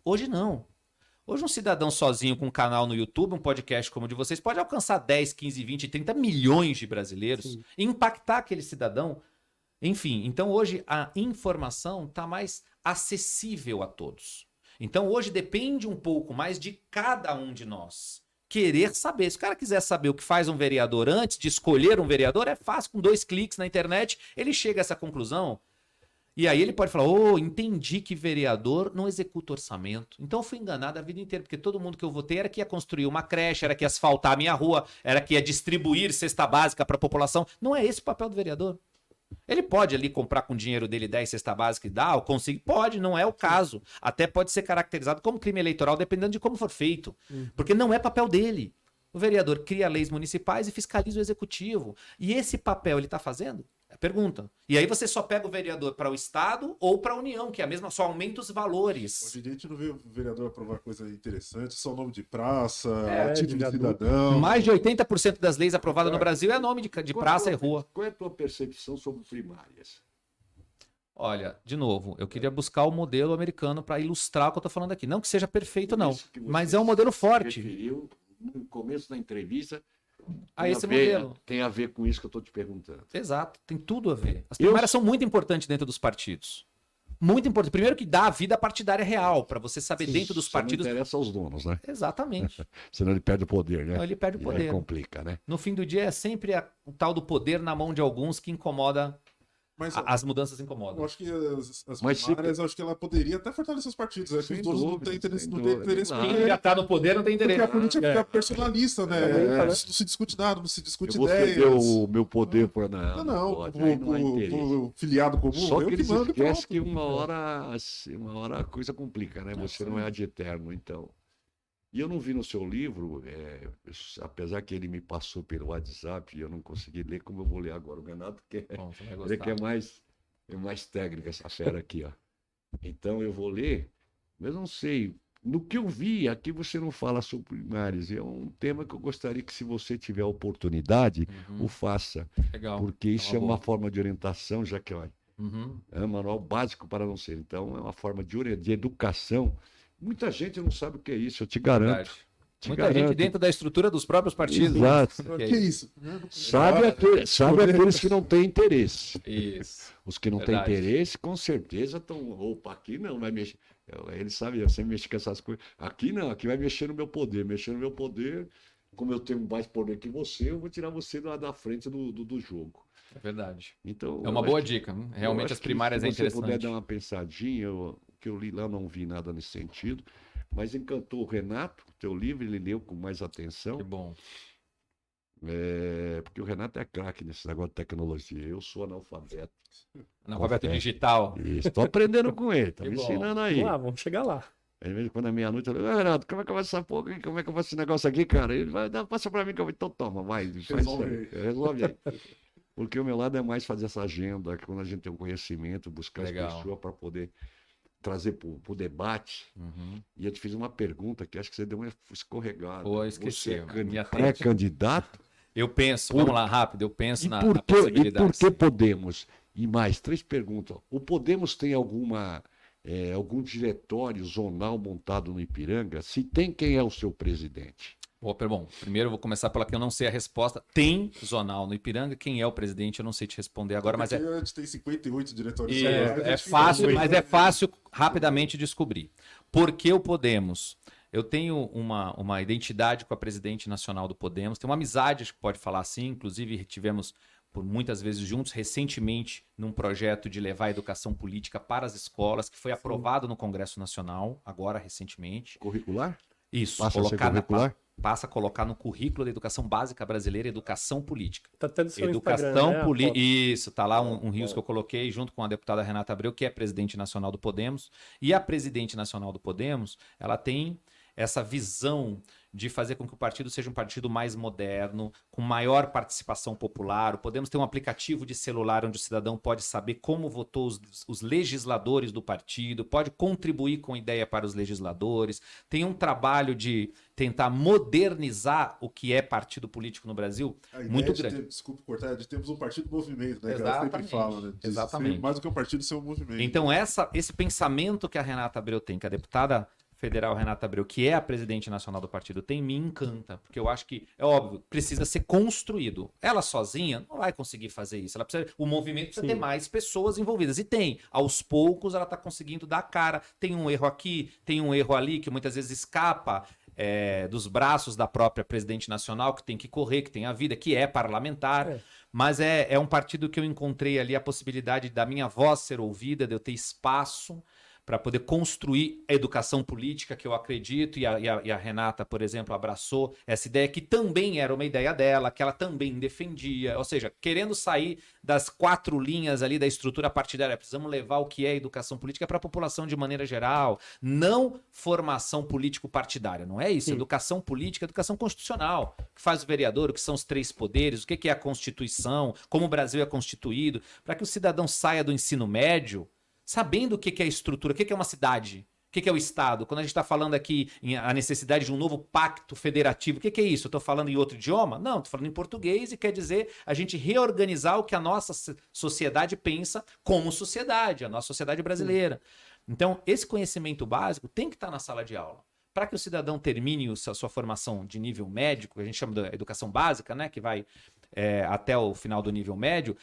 [SPEAKER 3] Hoje não. Hoje um cidadão sozinho com um canal no YouTube, um podcast como o de vocês, pode alcançar 10, 15, 20, 30 milhões de brasileiros e impactar aquele cidadão. Enfim, então hoje a informação está mais acessível a todos. Então hoje depende um pouco mais de cada um de nós querer saber. Se o cara quiser saber o que faz um vereador antes de escolher um vereador, é fácil, com 2 cliques na internet, ele chega a essa conclusão. E aí ele pode falar, entendi que vereador não executa orçamento. Então eu fui enganado a vida inteira, porque todo mundo que eu votei era que ia construir uma creche, era que ia asfaltar a minha rua, era que ia distribuir cesta básica para a população. Não é esse o papel do vereador. Ele pode ali comprar com o dinheiro dele 10 cesta básica e dar, ou conseguir? Pode, não é o caso. Até pode ser caracterizado como crime eleitoral, dependendo de como for feito. Porque não é papel dele. O vereador cria leis municipais e fiscaliza o executivo. E esse papel ele está fazendo? Pergunta. E aí você só pega o vereador para o Estado ou para a União, que é a mesma, só aumenta os valores.
[SPEAKER 4] Hoje em dia a gente não vê o vereador aprovar coisa interessante, só nome de praça, título
[SPEAKER 1] de
[SPEAKER 4] de cidadão.
[SPEAKER 3] Mais de 80% das leis aprovadas no Brasil é nome de praça e rua.
[SPEAKER 2] Qual é a tua percepção sobre primárias?
[SPEAKER 3] Olha, de novo, eu queria buscar o modelo americano para ilustrar o que eu estou falando aqui. Não que seja perfeito, não,
[SPEAKER 2] Isso que você
[SPEAKER 3] mas é um modelo forte
[SPEAKER 2] referiu no começo da entrevista.
[SPEAKER 3] a
[SPEAKER 2] Tem
[SPEAKER 3] esse
[SPEAKER 2] ver-
[SPEAKER 3] modelo.
[SPEAKER 2] Tem a ver com isso que eu estou te perguntando.
[SPEAKER 3] Exato, tem tudo a ver. As primárias são muito importantes dentro dos partidos. Muito importante. Primeiro que dá a vida partidária real, para você saber dentro dos
[SPEAKER 2] Só não
[SPEAKER 3] partidos.
[SPEAKER 2] interessa aos donos, né?
[SPEAKER 3] Exatamente.
[SPEAKER 2] Senão ele perde o poder, né?
[SPEAKER 3] Então ele perde o
[SPEAKER 2] E aí
[SPEAKER 3] poder.
[SPEAKER 2] complica, né?
[SPEAKER 3] No fim do dia é sempre o tal do poder na mão de alguns que incomoda.
[SPEAKER 4] Mas
[SPEAKER 3] As mudanças
[SPEAKER 4] eu
[SPEAKER 3] incomodam.
[SPEAKER 4] acho que as
[SPEAKER 2] Mas se-
[SPEAKER 4] primárias, eu acho que ela poderia até fortalecer os partidos. É que
[SPEAKER 2] Sem
[SPEAKER 4] os donos não
[SPEAKER 2] dúvida,
[SPEAKER 4] têm interesse,
[SPEAKER 2] sem
[SPEAKER 4] não têm
[SPEAKER 2] dúvida.
[SPEAKER 4] interesse
[SPEAKER 2] Não.
[SPEAKER 4] porque,
[SPEAKER 3] Quem já tá no poder não tem
[SPEAKER 4] porque
[SPEAKER 3] interesse.
[SPEAKER 4] a política fica personalista, né?
[SPEAKER 2] É.
[SPEAKER 4] Não se discute nada, não se
[SPEAKER 2] Eu
[SPEAKER 4] discute
[SPEAKER 2] vou
[SPEAKER 4] ideias.
[SPEAKER 2] ceder o meu poder para
[SPEAKER 4] Não,
[SPEAKER 2] pode, aí não há interesse.
[SPEAKER 4] pro filiado comum,
[SPEAKER 2] Só
[SPEAKER 4] eu
[SPEAKER 2] que eles
[SPEAKER 4] mando e
[SPEAKER 2] esquecem
[SPEAKER 4] pronto.
[SPEAKER 2] que uma hora a coisa complica, né? Você não é ad eterno, então. E eu não vi no seu livro, apesar que ele me passou pelo WhatsApp e eu não consegui ler, como eu vou ler agora. O Renato quer,
[SPEAKER 3] Bom, você vai
[SPEAKER 2] ele
[SPEAKER 3] gostar.
[SPEAKER 2] quer mais técnica, essa fera aqui, ó. Então eu vou ler, mas não sei. No que eu vi, aqui você não fala sobre primárias. É um tema que eu gostaria que, se você tiver a oportunidade, o faça.
[SPEAKER 3] Legal.
[SPEAKER 2] Porque isso é
[SPEAKER 3] uma
[SPEAKER 2] uma
[SPEAKER 3] boa.
[SPEAKER 2] forma de orientação, já que ó,
[SPEAKER 3] Uhum.
[SPEAKER 2] é um manual básico para não ser. Então, é uma forma de educação. Muita gente não sabe o que é isso, eu te garanto.
[SPEAKER 3] Verdade.
[SPEAKER 2] Te
[SPEAKER 3] Muita gente
[SPEAKER 2] garanto.
[SPEAKER 3] dentro da estrutura dos próprios partidos.
[SPEAKER 2] Exato.
[SPEAKER 3] Que é
[SPEAKER 4] Que
[SPEAKER 3] isso.
[SPEAKER 4] isso?
[SPEAKER 2] Sabe aqueles que não têm interesse.
[SPEAKER 3] Isso.
[SPEAKER 2] Os que não
[SPEAKER 3] Verdade.
[SPEAKER 2] têm interesse, com certeza estão. Opa, aqui não vai mexer. Ele sabe, eu sempre mexo com essas coisas. Aqui não, aqui vai mexer no meu poder. Mexer no meu poder, como eu tenho mais poder que você, eu vou tirar você da frente do jogo.
[SPEAKER 3] É verdade.
[SPEAKER 2] Então,
[SPEAKER 3] É uma
[SPEAKER 2] eu
[SPEAKER 3] boa
[SPEAKER 2] acho que-
[SPEAKER 3] dica.
[SPEAKER 2] eu
[SPEAKER 3] Realmente
[SPEAKER 2] acho
[SPEAKER 3] as
[SPEAKER 2] que
[SPEAKER 3] primárias é
[SPEAKER 2] se você puder
[SPEAKER 3] interessante.
[SPEAKER 2] dar uma pensadinha, o que eu li lá não vi nada nesse sentido, mas encantou o Renato, o teu livro, ele leu com mais atenção,
[SPEAKER 3] Que bom.
[SPEAKER 2] porque o Renato é craque nesse negócio de tecnologia, eu sou analfabeto.
[SPEAKER 3] Analfabeto
[SPEAKER 2] É.
[SPEAKER 3] digital.
[SPEAKER 2] Estou aprendendo com ele, tá
[SPEAKER 3] Que
[SPEAKER 2] me
[SPEAKER 3] bom.
[SPEAKER 2] ensinando aí.
[SPEAKER 1] Vamos lá, vamos chegar lá.
[SPEAKER 2] Às vezes, quando é meia-noite, eu digo, Renato, como é que eu faço essa porra aqui? Como é que eu faço esse negócio aqui, cara? Ele vai, passa pra mim, que eu vou, então toma, vai, faz
[SPEAKER 4] Resolve
[SPEAKER 2] isso aí. Resolve aí. Porque o meu lado é mais fazer essa agenda, quando a gente tem um conhecimento, buscar
[SPEAKER 3] Legal.
[SPEAKER 2] as pessoas para poder trazer para o debate.
[SPEAKER 3] Uhum.
[SPEAKER 2] E eu te fiz uma pergunta que acho que você deu uma escorregada.
[SPEAKER 3] Pô, eu esqueci,
[SPEAKER 2] Você é
[SPEAKER 3] me atende.
[SPEAKER 2] pré-candidato?
[SPEAKER 3] Eu penso,
[SPEAKER 2] Por-
[SPEAKER 3] vamos lá, rápido, eu penso
[SPEAKER 2] E
[SPEAKER 3] na
[SPEAKER 2] por
[SPEAKER 3] possibilidade.
[SPEAKER 2] que Podemos? E mais, 3 perguntas. O Podemos tem algum diretório zonal montado no Ipiranga? Se tem, quem é o seu presidente?
[SPEAKER 3] Bom, primeiro eu vou começar pela que eu não sei a resposta. Tem zonal no Ipiranga. Quem é o presidente? Eu não sei te responder agora, mas é.
[SPEAKER 4] Porque a gente tem 58 diretórios
[SPEAKER 3] Isso,
[SPEAKER 4] zonais,
[SPEAKER 3] é
[SPEAKER 4] acho que
[SPEAKER 3] fácil,
[SPEAKER 4] não-
[SPEAKER 3] mas é fácil rapidamente descobrir. Por que o Podemos? Eu tenho uma identidade com a presidente nacional do Podemos, tenho uma amizade, acho que pode falar assim, inclusive tivemos por muitas vezes juntos, recentemente, num projeto de levar a educação política para as escolas, que foi aprovado no Congresso Nacional, agora recentemente.
[SPEAKER 2] Curricular?
[SPEAKER 3] Isso,
[SPEAKER 2] Passa a ser
[SPEAKER 3] colocar
[SPEAKER 2] curricular?
[SPEAKER 3] passa a colocar no currículo da educação básica brasileira, educação política.
[SPEAKER 1] Tá até no seu
[SPEAKER 3] Educação
[SPEAKER 1] Instagram, né, a
[SPEAKER 3] política.
[SPEAKER 1] foto.
[SPEAKER 3] Isso, tá lá um rios que eu coloquei junto com a deputada Renata Abreu, que é presidente nacional do Podemos. E a presidente nacional do Podemos, ela tem essa visão de fazer com que o partido seja um partido mais moderno, com maior participação popular. O Podemos ter um aplicativo de celular onde o cidadão pode saber como votou os legisladores do partido, pode contribuir com ideia para os legisladores. Tem um trabalho de tentar modernizar o que é partido político no Brasil
[SPEAKER 4] A ideia
[SPEAKER 3] muito
[SPEAKER 4] de
[SPEAKER 3] grande.
[SPEAKER 4] desculpa cortar, é de termos um partido movimento, né? Que ela
[SPEAKER 3] Exatamente,
[SPEAKER 4] sempre fala, né? De
[SPEAKER 3] exatamente.
[SPEAKER 4] ser mais do que um partido, ser um movimento.
[SPEAKER 3] Então, esse pensamento que a Renata Abreu tem, que a deputada federal Renata Abreu, que é a presidente nacional do partido, tem, me encanta. Porque eu acho que, é óbvio, precisa ser construído. Ela sozinha não vai conseguir fazer isso. O movimento precisa ter mais pessoas envolvidas. E tem. Aos poucos, ela está conseguindo dar cara. Tem um erro aqui, tem um erro ali, que muitas vezes escapa dos braços da própria presidente nacional, que tem que correr, que tem a vida, que é parlamentar. Mas é um partido que eu encontrei ali a possibilidade da minha voz ser ouvida, de eu ter espaço para poder construir a educação política que eu acredito, e a Renata, por exemplo, abraçou essa ideia, que também era uma ideia dela, que ela também defendia, ou seja, querendo sair das 4 linhas ali da estrutura partidária. Precisamos levar o que é educação política para a população de maneira geral, não formação político-partidária, não é isso?
[SPEAKER 1] Sim.
[SPEAKER 3] Educação política, educação constitucional, o que faz o vereador, o que são os 3 poderes, o que é a Constituição, como o Brasil é constituído, para que o cidadão saia do ensino médio sabendo o que é a estrutura, o que é uma cidade, o que é o Estado. Quando a gente está falando aqui em a necessidade de um novo pacto federativo, o que é isso? Eu estou falando em outro idioma? Não, estou falando em português e quer dizer a gente reorganizar o que a nossa sociedade pensa como sociedade, a nossa sociedade brasileira. Então, esse conhecimento básico tem que estar na sala de aula. Para que o cidadão termine a sua formação de nível médio, que a gente chama de educação básica, né, que vai até o final do nível médio,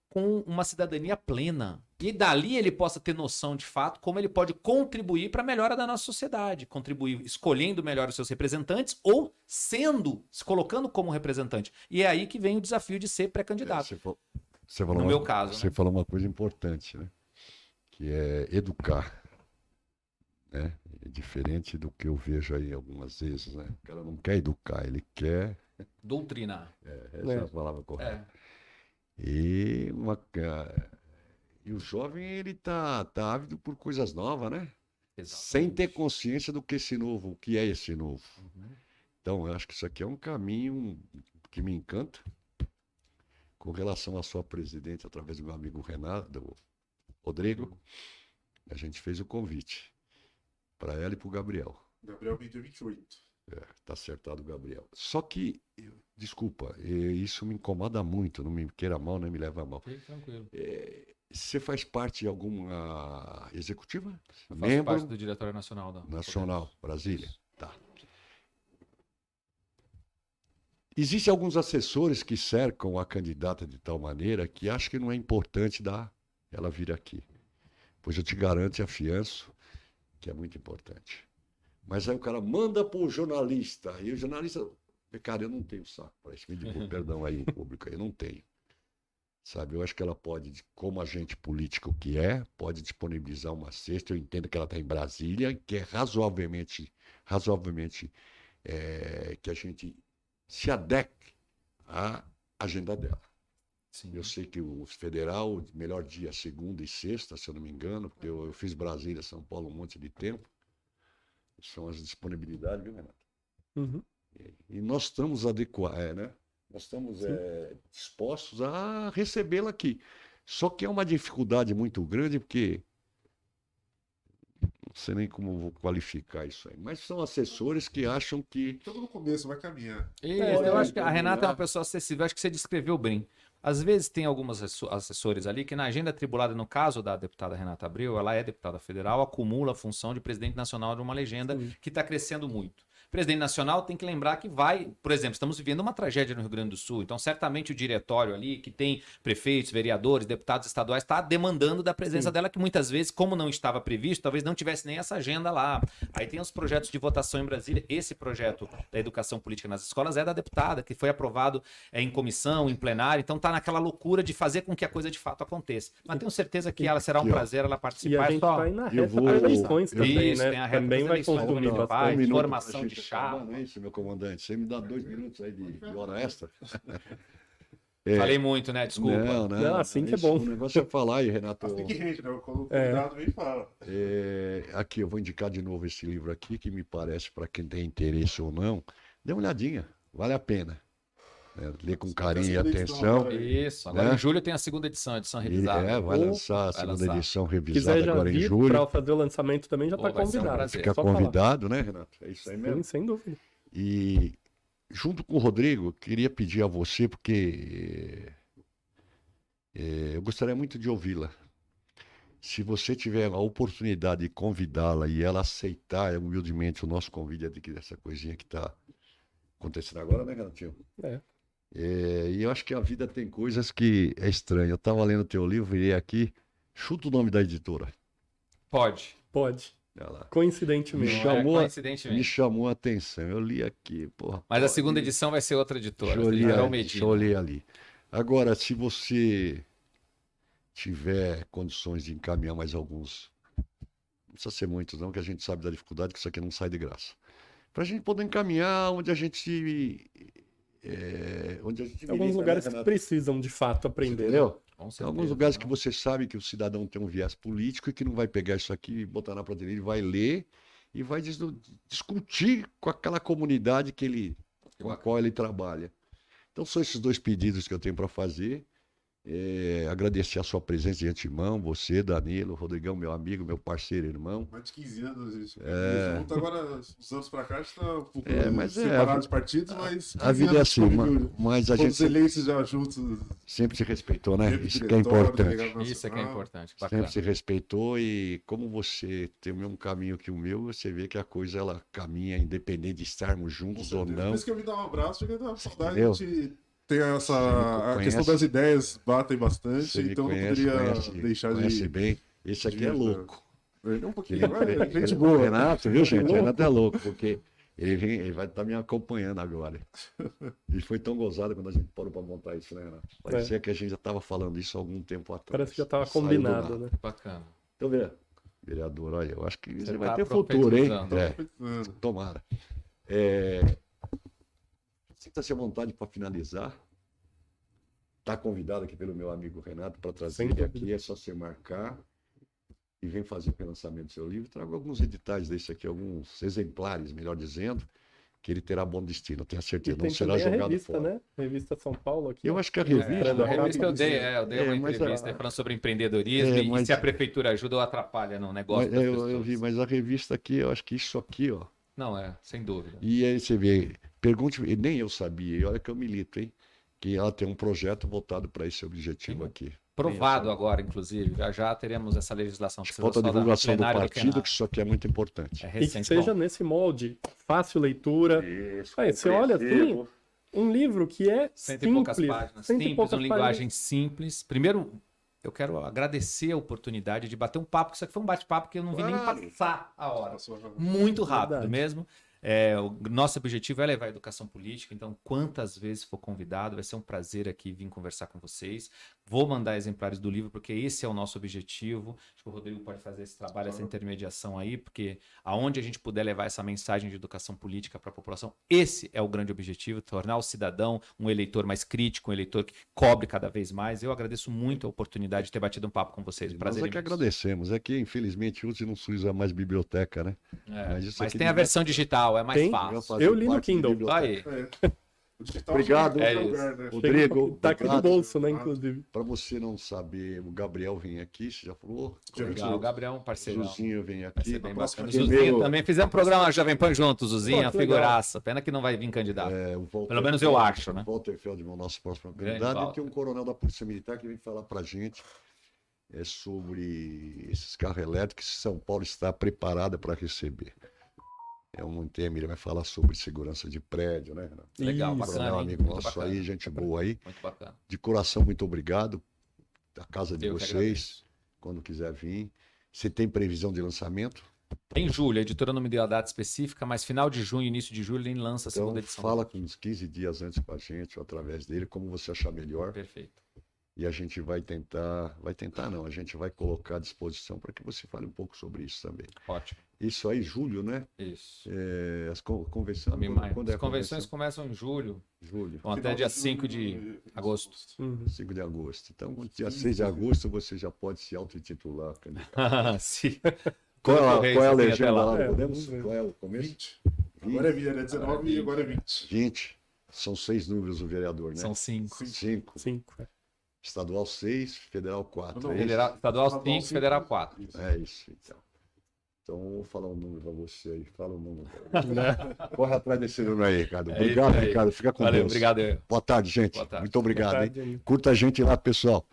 [SPEAKER 3] com uma cidadania plena. E dali ele possa ter noção de fato como ele pode contribuir para a melhora da nossa sociedade, contribuir escolhendo melhor os seus representantes ou se colocando como representante. E é aí que vem o desafio de ser pré-candidato.
[SPEAKER 2] Você falou
[SPEAKER 3] No meu caso,
[SPEAKER 2] Você
[SPEAKER 3] né?
[SPEAKER 2] falou uma coisa importante, né? Que é educar. Né? É diferente do que eu vejo aí algumas vezes, né? O cara não quer educar, ele quer...
[SPEAKER 3] Doutrinar.
[SPEAKER 2] Essa é a palavra correta.
[SPEAKER 3] É.
[SPEAKER 2] E o jovem, ele tá ávido por coisas novas, né? Sem ter consciência do que esse novo, o que é esse novo. Então, eu acho que isso aqui é um caminho que me encanta. Com relação à sua presidente, através do meu amigo Renato, do Rodrigo, a gente fez o convite para ela e para o Gabriel.
[SPEAKER 4] Gabriel vem dia 28.
[SPEAKER 2] Tá acertado o Gabriel. Só que, desculpa, isso me incomoda muito, não me queira mal, nem me leva a mal.
[SPEAKER 3] Fique tranquilo.
[SPEAKER 2] Você faz parte de alguma executiva?
[SPEAKER 3] Eu faço parte do Diretório Nacional da
[SPEAKER 2] Nacional, Brasília. Tá. Existem alguns assessores que cercam a candidata de tal maneira que acham que não é importante ela vir aqui. Pois eu te garanto e afianço que é muito importante. Mas aí o cara manda para o jornalista, e o jornalista... Cara, eu não tenho saco para isso. Me diga, perdão aí em público, eu não tenho. Sabe, eu acho que ela pode, como agente político que pode disponibilizar uma cesta. Eu entendo que ela está em Brasília, que é razoavelmente que a gente se adeque à agenda dela.
[SPEAKER 3] Sim.
[SPEAKER 2] Eu sei que o federal, o melhor dia é segunda e sexta, se eu não me engano, porque eu fiz Brasília, São Paulo um monte de tempo. São as disponibilidades, viu, Renato?
[SPEAKER 1] Uhum.
[SPEAKER 2] E nós estamos né? Nós estamos dispostos a recebê-la aqui. Só que é uma dificuldade muito grande, porque não sei nem como vou qualificar isso aí. Mas são assessores que acham que...
[SPEAKER 4] Estamos no começo, vai caminhar.
[SPEAKER 3] Eu acho que a Renata é uma pessoa acessível. Acho que você descreveu bem. Às vezes tem alguns assessores ali que na agenda atribulada, no caso da deputada Renata Abreu, ela é deputada federal, acumula a função de presidente nacional de uma legenda que está crescendo muito. Presidente nacional tem que lembrar que por exemplo, estamos vivendo uma tragédia no Rio Grande do Sul, então certamente o diretório ali, que tem prefeitos, vereadores, deputados estaduais, está demandando da presença dela, que muitas vezes, como não estava previsto, talvez não tivesse nem essa agenda lá. Aí tem os projetos de votação em Brasília. Esse projeto da educação política nas escolas é da deputada, que foi aprovado em comissão, em plenário, então está naquela loucura de fazer com que a coisa de fato aconteça. Mas tenho certeza que ela será um prazer ela
[SPEAKER 1] E
[SPEAKER 3] participar.
[SPEAKER 1] a gente vai na reta
[SPEAKER 2] vou-
[SPEAKER 1] das eleições também,
[SPEAKER 3] Isso,
[SPEAKER 1] né?
[SPEAKER 3] tem a reta
[SPEAKER 1] Também
[SPEAKER 3] das
[SPEAKER 1] vai
[SPEAKER 3] eleições,
[SPEAKER 1] consumir
[SPEAKER 3] vai,
[SPEAKER 1] bastante.
[SPEAKER 3] formação
[SPEAKER 2] gente
[SPEAKER 3] de chapa.
[SPEAKER 2] acabar, não é isso, meu comandante? Você me dá 2 minutos aí de hora extra?
[SPEAKER 3] Falei muito, né? Desculpa.
[SPEAKER 1] Não, assim que é
[SPEAKER 2] isso,
[SPEAKER 1] bom.
[SPEAKER 2] O negócio é falar aí, Renato.
[SPEAKER 4] Assim que rende, né? Quando o convidado vem e fala.
[SPEAKER 2] Aqui, eu vou indicar de novo esse livro aqui, que me parece, para quem tem interesse ou não, dê uma olhadinha, vale a pena. Né? Lê com carinho e atenção.
[SPEAKER 3] Isso. Agora
[SPEAKER 2] Né?
[SPEAKER 3] em julho tem a segunda edição revisada.
[SPEAKER 2] Vai lançar a segunda edição
[SPEAKER 1] Se
[SPEAKER 2] revisada
[SPEAKER 1] quiser já
[SPEAKER 2] agora em
[SPEAKER 1] vir
[SPEAKER 2] julho.
[SPEAKER 1] para fazer o lançamento também, já está
[SPEAKER 3] Vai ser um
[SPEAKER 1] convidado.
[SPEAKER 3] prazer.
[SPEAKER 2] Fica
[SPEAKER 1] Só falar.
[SPEAKER 2] convidado, né, Renato? É isso aí mesmo.
[SPEAKER 1] Sim, sem dúvida.
[SPEAKER 2] E junto com o Rodrigo, queria pedir a você, porque eu gostaria muito de ouvi-la. Se você tiver a oportunidade de convidá-la e ela aceitar humildemente o nosso convite, essa coisinha que está acontecendo agora, né, Renatinho? E eu acho que a vida tem coisas que é estranho. Eu estava lendo o teu livro, virei aqui, chuta o nome da editora.
[SPEAKER 3] Pode.
[SPEAKER 1] Pode.
[SPEAKER 2] Olha lá.
[SPEAKER 1] Coincidentemente.
[SPEAKER 2] Me chamou a atenção. Eu li aqui, porra.
[SPEAKER 3] Mas a segunda edição vai ser outra editora.
[SPEAKER 2] Deixa eu ler ali. Agora, se você tiver condições de encaminhar mais alguns não precisa ser muitos não, que a gente sabe da dificuldade que isso aqui não sai de graça. Para a gente poder encaminhar onde a gente
[SPEAKER 1] Tem alguns lugares que
[SPEAKER 2] Renato?
[SPEAKER 1] precisam, de fato, aprender.
[SPEAKER 2] Entendeu?
[SPEAKER 3] Com
[SPEAKER 2] Tem
[SPEAKER 3] certeza,
[SPEAKER 2] alguns lugares
[SPEAKER 3] não.
[SPEAKER 2] que você sabe que o cidadão tem um viés político e que não vai pegar isso aqui e botar na prateleira, ele vai ler e vai discutir com aquela comunidade com a qual ele trabalha. Então, são esses 2 pedidos que eu tenho para fazer. Agradecer a sua presença de antemão, você, Danilo, Rodrigão, meu amigo, meu parceiro, irmão.
[SPEAKER 4] Mais de 15 anos isso. Junto agora, uns anos pra cá, a gente tá um pouco
[SPEAKER 2] Mas
[SPEAKER 4] separado de partidos, mas
[SPEAKER 2] A
[SPEAKER 4] 15
[SPEAKER 2] vida é
[SPEAKER 4] anos
[SPEAKER 2] assim,
[SPEAKER 4] convívio,
[SPEAKER 2] mas a
[SPEAKER 4] todos
[SPEAKER 2] gente
[SPEAKER 4] eleitos já juntos.
[SPEAKER 2] sempre se respeitou, né?
[SPEAKER 4] sempre
[SPEAKER 2] Isso que é
[SPEAKER 4] diretório,
[SPEAKER 2] importante.
[SPEAKER 4] delegado
[SPEAKER 3] Isso é que é
[SPEAKER 4] nacional.
[SPEAKER 3] importante. Bacana.
[SPEAKER 2] Sempre se respeitou e como você tem o mesmo caminho que o meu, você vê que a coisa ela caminha independente de estarmos
[SPEAKER 4] Com
[SPEAKER 2] juntos ou
[SPEAKER 4] certeza.
[SPEAKER 2] não.
[SPEAKER 4] Por isso que eu vim dar um abraço, porque eu tenho uma saudade
[SPEAKER 2] Entendeu?
[SPEAKER 4] de ter
[SPEAKER 2] Você
[SPEAKER 4] essa.
[SPEAKER 2] me
[SPEAKER 4] A questão
[SPEAKER 2] conhece.
[SPEAKER 4] das ideias batem bastante,
[SPEAKER 2] Você me
[SPEAKER 4] então eu não
[SPEAKER 2] conhece,
[SPEAKER 4] poderia deixar
[SPEAKER 2] conhece
[SPEAKER 4] de.
[SPEAKER 2] bem. Esse aqui é
[SPEAKER 4] de-
[SPEAKER 2] louco.
[SPEAKER 4] Um pouquinho,
[SPEAKER 2] Ele-
[SPEAKER 4] mas gente
[SPEAKER 2] O
[SPEAKER 4] boa.
[SPEAKER 2] Renato, viu, gente? O Renato é louco, porque ele vai estar me acompanhando agora. E foi tão gozado quando a gente parou para montar isso, né, Renato? Parecia que a gente já estava falando isso há algum tempo atrás.
[SPEAKER 1] Parece que já estava
[SPEAKER 2] Saiu do
[SPEAKER 1] combinado,
[SPEAKER 2] nada.
[SPEAKER 1] né?
[SPEAKER 3] Bacana.
[SPEAKER 2] Então, vereador, olha, eu acho que
[SPEAKER 3] Você
[SPEAKER 2] ele vai
[SPEAKER 3] tá
[SPEAKER 2] ter futuro, hein?
[SPEAKER 3] profetizando.
[SPEAKER 2] Tomara. Sinta-se à vontade para finalizar. Está convidado aqui pelo meu amigo Renato para trazer
[SPEAKER 1] Sem
[SPEAKER 2] ele
[SPEAKER 1] dúvida.
[SPEAKER 2] aqui. É só você marcar e vem fazer o lançamento do seu livro. Trago alguns editais desse aqui, alguns exemplares, melhor dizendo, que ele terá bom destino, eu tenho
[SPEAKER 1] E
[SPEAKER 2] certeza. Não
[SPEAKER 1] tem
[SPEAKER 2] será
[SPEAKER 1] também a
[SPEAKER 2] jogado
[SPEAKER 1] revista,
[SPEAKER 2] fora.
[SPEAKER 1] né? Revista São Paulo aqui.
[SPEAKER 2] Eu
[SPEAKER 1] ó.
[SPEAKER 2] acho que a
[SPEAKER 1] Mostrando
[SPEAKER 2] revista.
[SPEAKER 1] a
[SPEAKER 3] A revista eu dei,
[SPEAKER 1] rápido.
[SPEAKER 3] eu dei uma
[SPEAKER 2] mas
[SPEAKER 3] entrevista aí falando sobre empreendedorismo
[SPEAKER 2] É,
[SPEAKER 3] e
[SPEAKER 2] mas-
[SPEAKER 3] se a prefeitura ajuda ou atrapalha no negócio
[SPEAKER 2] Mas
[SPEAKER 3] das
[SPEAKER 2] eu
[SPEAKER 3] pessoas.
[SPEAKER 2] vi, mas a revista aqui, eu acho que isso aqui, ó.
[SPEAKER 3] Não, sem dúvida.
[SPEAKER 2] E aí você vê, pergunte, e nem eu sabia, e olha que eu milito, hein? Que ela tem um projeto voltado para esse objetivo
[SPEAKER 3] Sim.
[SPEAKER 2] aqui.
[SPEAKER 3] Provado agora, inclusive. Já teremos essa legislação. Precisa
[SPEAKER 2] Falta a
[SPEAKER 3] só da
[SPEAKER 2] divulgação do
[SPEAKER 3] plenário
[SPEAKER 2] partido,
[SPEAKER 3] Senado.
[SPEAKER 2] que isso aqui é muito importante.
[SPEAKER 3] É
[SPEAKER 1] E que
[SPEAKER 3] recente.
[SPEAKER 1] seja
[SPEAKER 3] Bom,
[SPEAKER 1] nesse molde, fácil leitura.
[SPEAKER 2] Isso,
[SPEAKER 1] Aí, você olha assim, um livro que é
[SPEAKER 3] cento e poucas
[SPEAKER 1] simples.
[SPEAKER 3] páginas.
[SPEAKER 1] Cento e
[SPEAKER 3] Simples,
[SPEAKER 1] poucas
[SPEAKER 3] uma linguagem simples. Primeiro, eu quero agradecer a oportunidade de bater um papo, que isso aqui foi um bate-papo que eu não vi nem
[SPEAKER 2] Claro.
[SPEAKER 3] passar a hora.
[SPEAKER 4] Passou a-
[SPEAKER 3] Muito rápido
[SPEAKER 1] Verdade.
[SPEAKER 3] mesmo. O nosso objetivo é levar a educação política, então quantas vezes for convidado, vai ser um prazer aqui vir conversar com vocês. Vou mandar exemplares do livro, porque esse é o nosso objetivo. Acho que o Rodrigo pode fazer esse trabalho, essa intermediação aí, porque aonde a gente puder levar essa mensagem de educação política para a população, esse é o grande objetivo, tornar o cidadão um eleitor mais crítico, um eleitor que cobre cada vez mais. Eu agradeço muito a oportunidade de ter batido um papo com vocês.
[SPEAKER 2] Nós
[SPEAKER 3] Prazer
[SPEAKER 2] é que
[SPEAKER 3] imenso.
[SPEAKER 2] agradecemos. É que, infelizmente, hoje não se usa mais biblioteca, né? Mas isso
[SPEAKER 3] Mas
[SPEAKER 2] aqui
[SPEAKER 3] tem a
[SPEAKER 2] devia-
[SPEAKER 3] versão digital, é mais
[SPEAKER 1] Tem.
[SPEAKER 3] fácil.
[SPEAKER 2] fazer
[SPEAKER 1] Eu li no
[SPEAKER 2] parte de
[SPEAKER 1] Kindle.
[SPEAKER 2] biblioteca.
[SPEAKER 3] Aí.
[SPEAKER 4] O digital
[SPEAKER 2] Obrigado.
[SPEAKER 4] chega em
[SPEAKER 3] É
[SPEAKER 4] qualquer
[SPEAKER 3] isso.
[SPEAKER 4] lugar, né?
[SPEAKER 2] Rodrigo,
[SPEAKER 1] Tá aqui no
[SPEAKER 2] obrigado.
[SPEAKER 1] bolso, né, inclusive.
[SPEAKER 2] Para você não saber, o Gabriel vem aqui, você já falou?
[SPEAKER 3] Legal, o Gabriel é um parceiro.
[SPEAKER 2] Zuzinho vem
[SPEAKER 3] Vai
[SPEAKER 2] aqui.
[SPEAKER 3] ser bem
[SPEAKER 4] próxima
[SPEAKER 3] bacana. O
[SPEAKER 2] vez.
[SPEAKER 3] Zuzinho também. Fizemos um programa na Jovem Pan junto, Zuzinho,
[SPEAKER 1] Pô, que legal.
[SPEAKER 3] figuraça. Pena que não vai vir candidato.
[SPEAKER 2] O Walter
[SPEAKER 3] Pelo menos eu acho, né?
[SPEAKER 2] Walter Feldman, nosso próximo
[SPEAKER 3] Grande
[SPEAKER 2] candidato. E
[SPEAKER 3] Walter.
[SPEAKER 2] tem um coronel da Polícia Militar que vem falar para a gente sobre esses carros elétricos que São Paulo está preparada para receber. É um tema, ele vai falar sobre segurança de prédio, né, Renato?
[SPEAKER 3] Legal,
[SPEAKER 1] Isso.
[SPEAKER 3] bacana.
[SPEAKER 2] Coronel,
[SPEAKER 3] hein?
[SPEAKER 2] amigo
[SPEAKER 3] Muito
[SPEAKER 2] nosso
[SPEAKER 3] bacana.
[SPEAKER 2] aí, gente boa aí.
[SPEAKER 3] Muito bacana.
[SPEAKER 2] De coração, muito obrigado. Da casa de
[SPEAKER 3] Eu que
[SPEAKER 2] vocês,
[SPEAKER 3] agradeço.
[SPEAKER 2] quando quiser vir. Você tem previsão de lançamento?
[SPEAKER 3] Em julho, a editora não me deu a data específica, mas final de junho, início de julho, ele lança a
[SPEAKER 2] Então,
[SPEAKER 3] segunda edição.
[SPEAKER 2] fala com uns 15 dias antes com a gente, ou através dele, como você achar melhor.
[SPEAKER 3] Perfeito.
[SPEAKER 2] E a gente vai tentar não, a gente vai colocar à disposição para que você fale um pouco sobre isso também.
[SPEAKER 3] Ótimo.
[SPEAKER 2] Isso aí, julho, né?
[SPEAKER 3] Isso.
[SPEAKER 2] As convenções,
[SPEAKER 3] Também
[SPEAKER 2] quando,
[SPEAKER 3] mais.
[SPEAKER 2] quando é
[SPEAKER 3] As
[SPEAKER 2] a
[SPEAKER 3] convenções
[SPEAKER 2] convenção?
[SPEAKER 3] começam em julho,
[SPEAKER 2] Julho,
[SPEAKER 3] vão até
[SPEAKER 4] Final
[SPEAKER 3] dia
[SPEAKER 4] de
[SPEAKER 3] 5
[SPEAKER 4] julho
[SPEAKER 3] de
[SPEAKER 4] e-
[SPEAKER 3] agosto.
[SPEAKER 1] Uhum.
[SPEAKER 2] 5 de agosto. Então, dia 6 de agosto você já pode se auto-intitular candidato.
[SPEAKER 3] Sim.
[SPEAKER 2] Qual é a
[SPEAKER 3] Correio, você tem até
[SPEAKER 2] legenda
[SPEAKER 3] lá.
[SPEAKER 2] lá?
[SPEAKER 1] É,
[SPEAKER 2] Podemos?
[SPEAKER 1] vamos ver.
[SPEAKER 2] Qual é o começo?
[SPEAKER 4] 20. Agora é 20, era 19 e agora é 20.
[SPEAKER 2] 20. São 6 números o vereador, né?
[SPEAKER 3] São 5.
[SPEAKER 2] 5.
[SPEAKER 1] 5.
[SPEAKER 2] Estadual 6, federal 4.
[SPEAKER 4] Não,
[SPEAKER 2] É isso?
[SPEAKER 3] Estadual 5, federal 4.
[SPEAKER 2] É isso, então. Então, eu vou falar um número para você aí. Fala um número.
[SPEAKER 1] Né?
[SPEAKER 2] Corre atrás desse número aí, Ricardo.
[SPEAKER 3] É
[SPEAKER 2] Obrigado,
[SPEAKER 3] isso aí.
[SPEAKER 2] Ricardo. Fica com
[SPEAKER 3] Valeu,
[SPEAKER 2] Deus.
[SPEAKER 3] obrigado.
[SPEAKER 2] Boa tarde, gente.
[SPEAKER 3] Boa tarde.
[SPEAKER 2] Muito obrigado,
[SPEAKER 1] Boa
[SPEAKER 2] hein?
[SPEAKER 1] tarde.
[SPEAKER 2] Curta a gente lá, pessoal.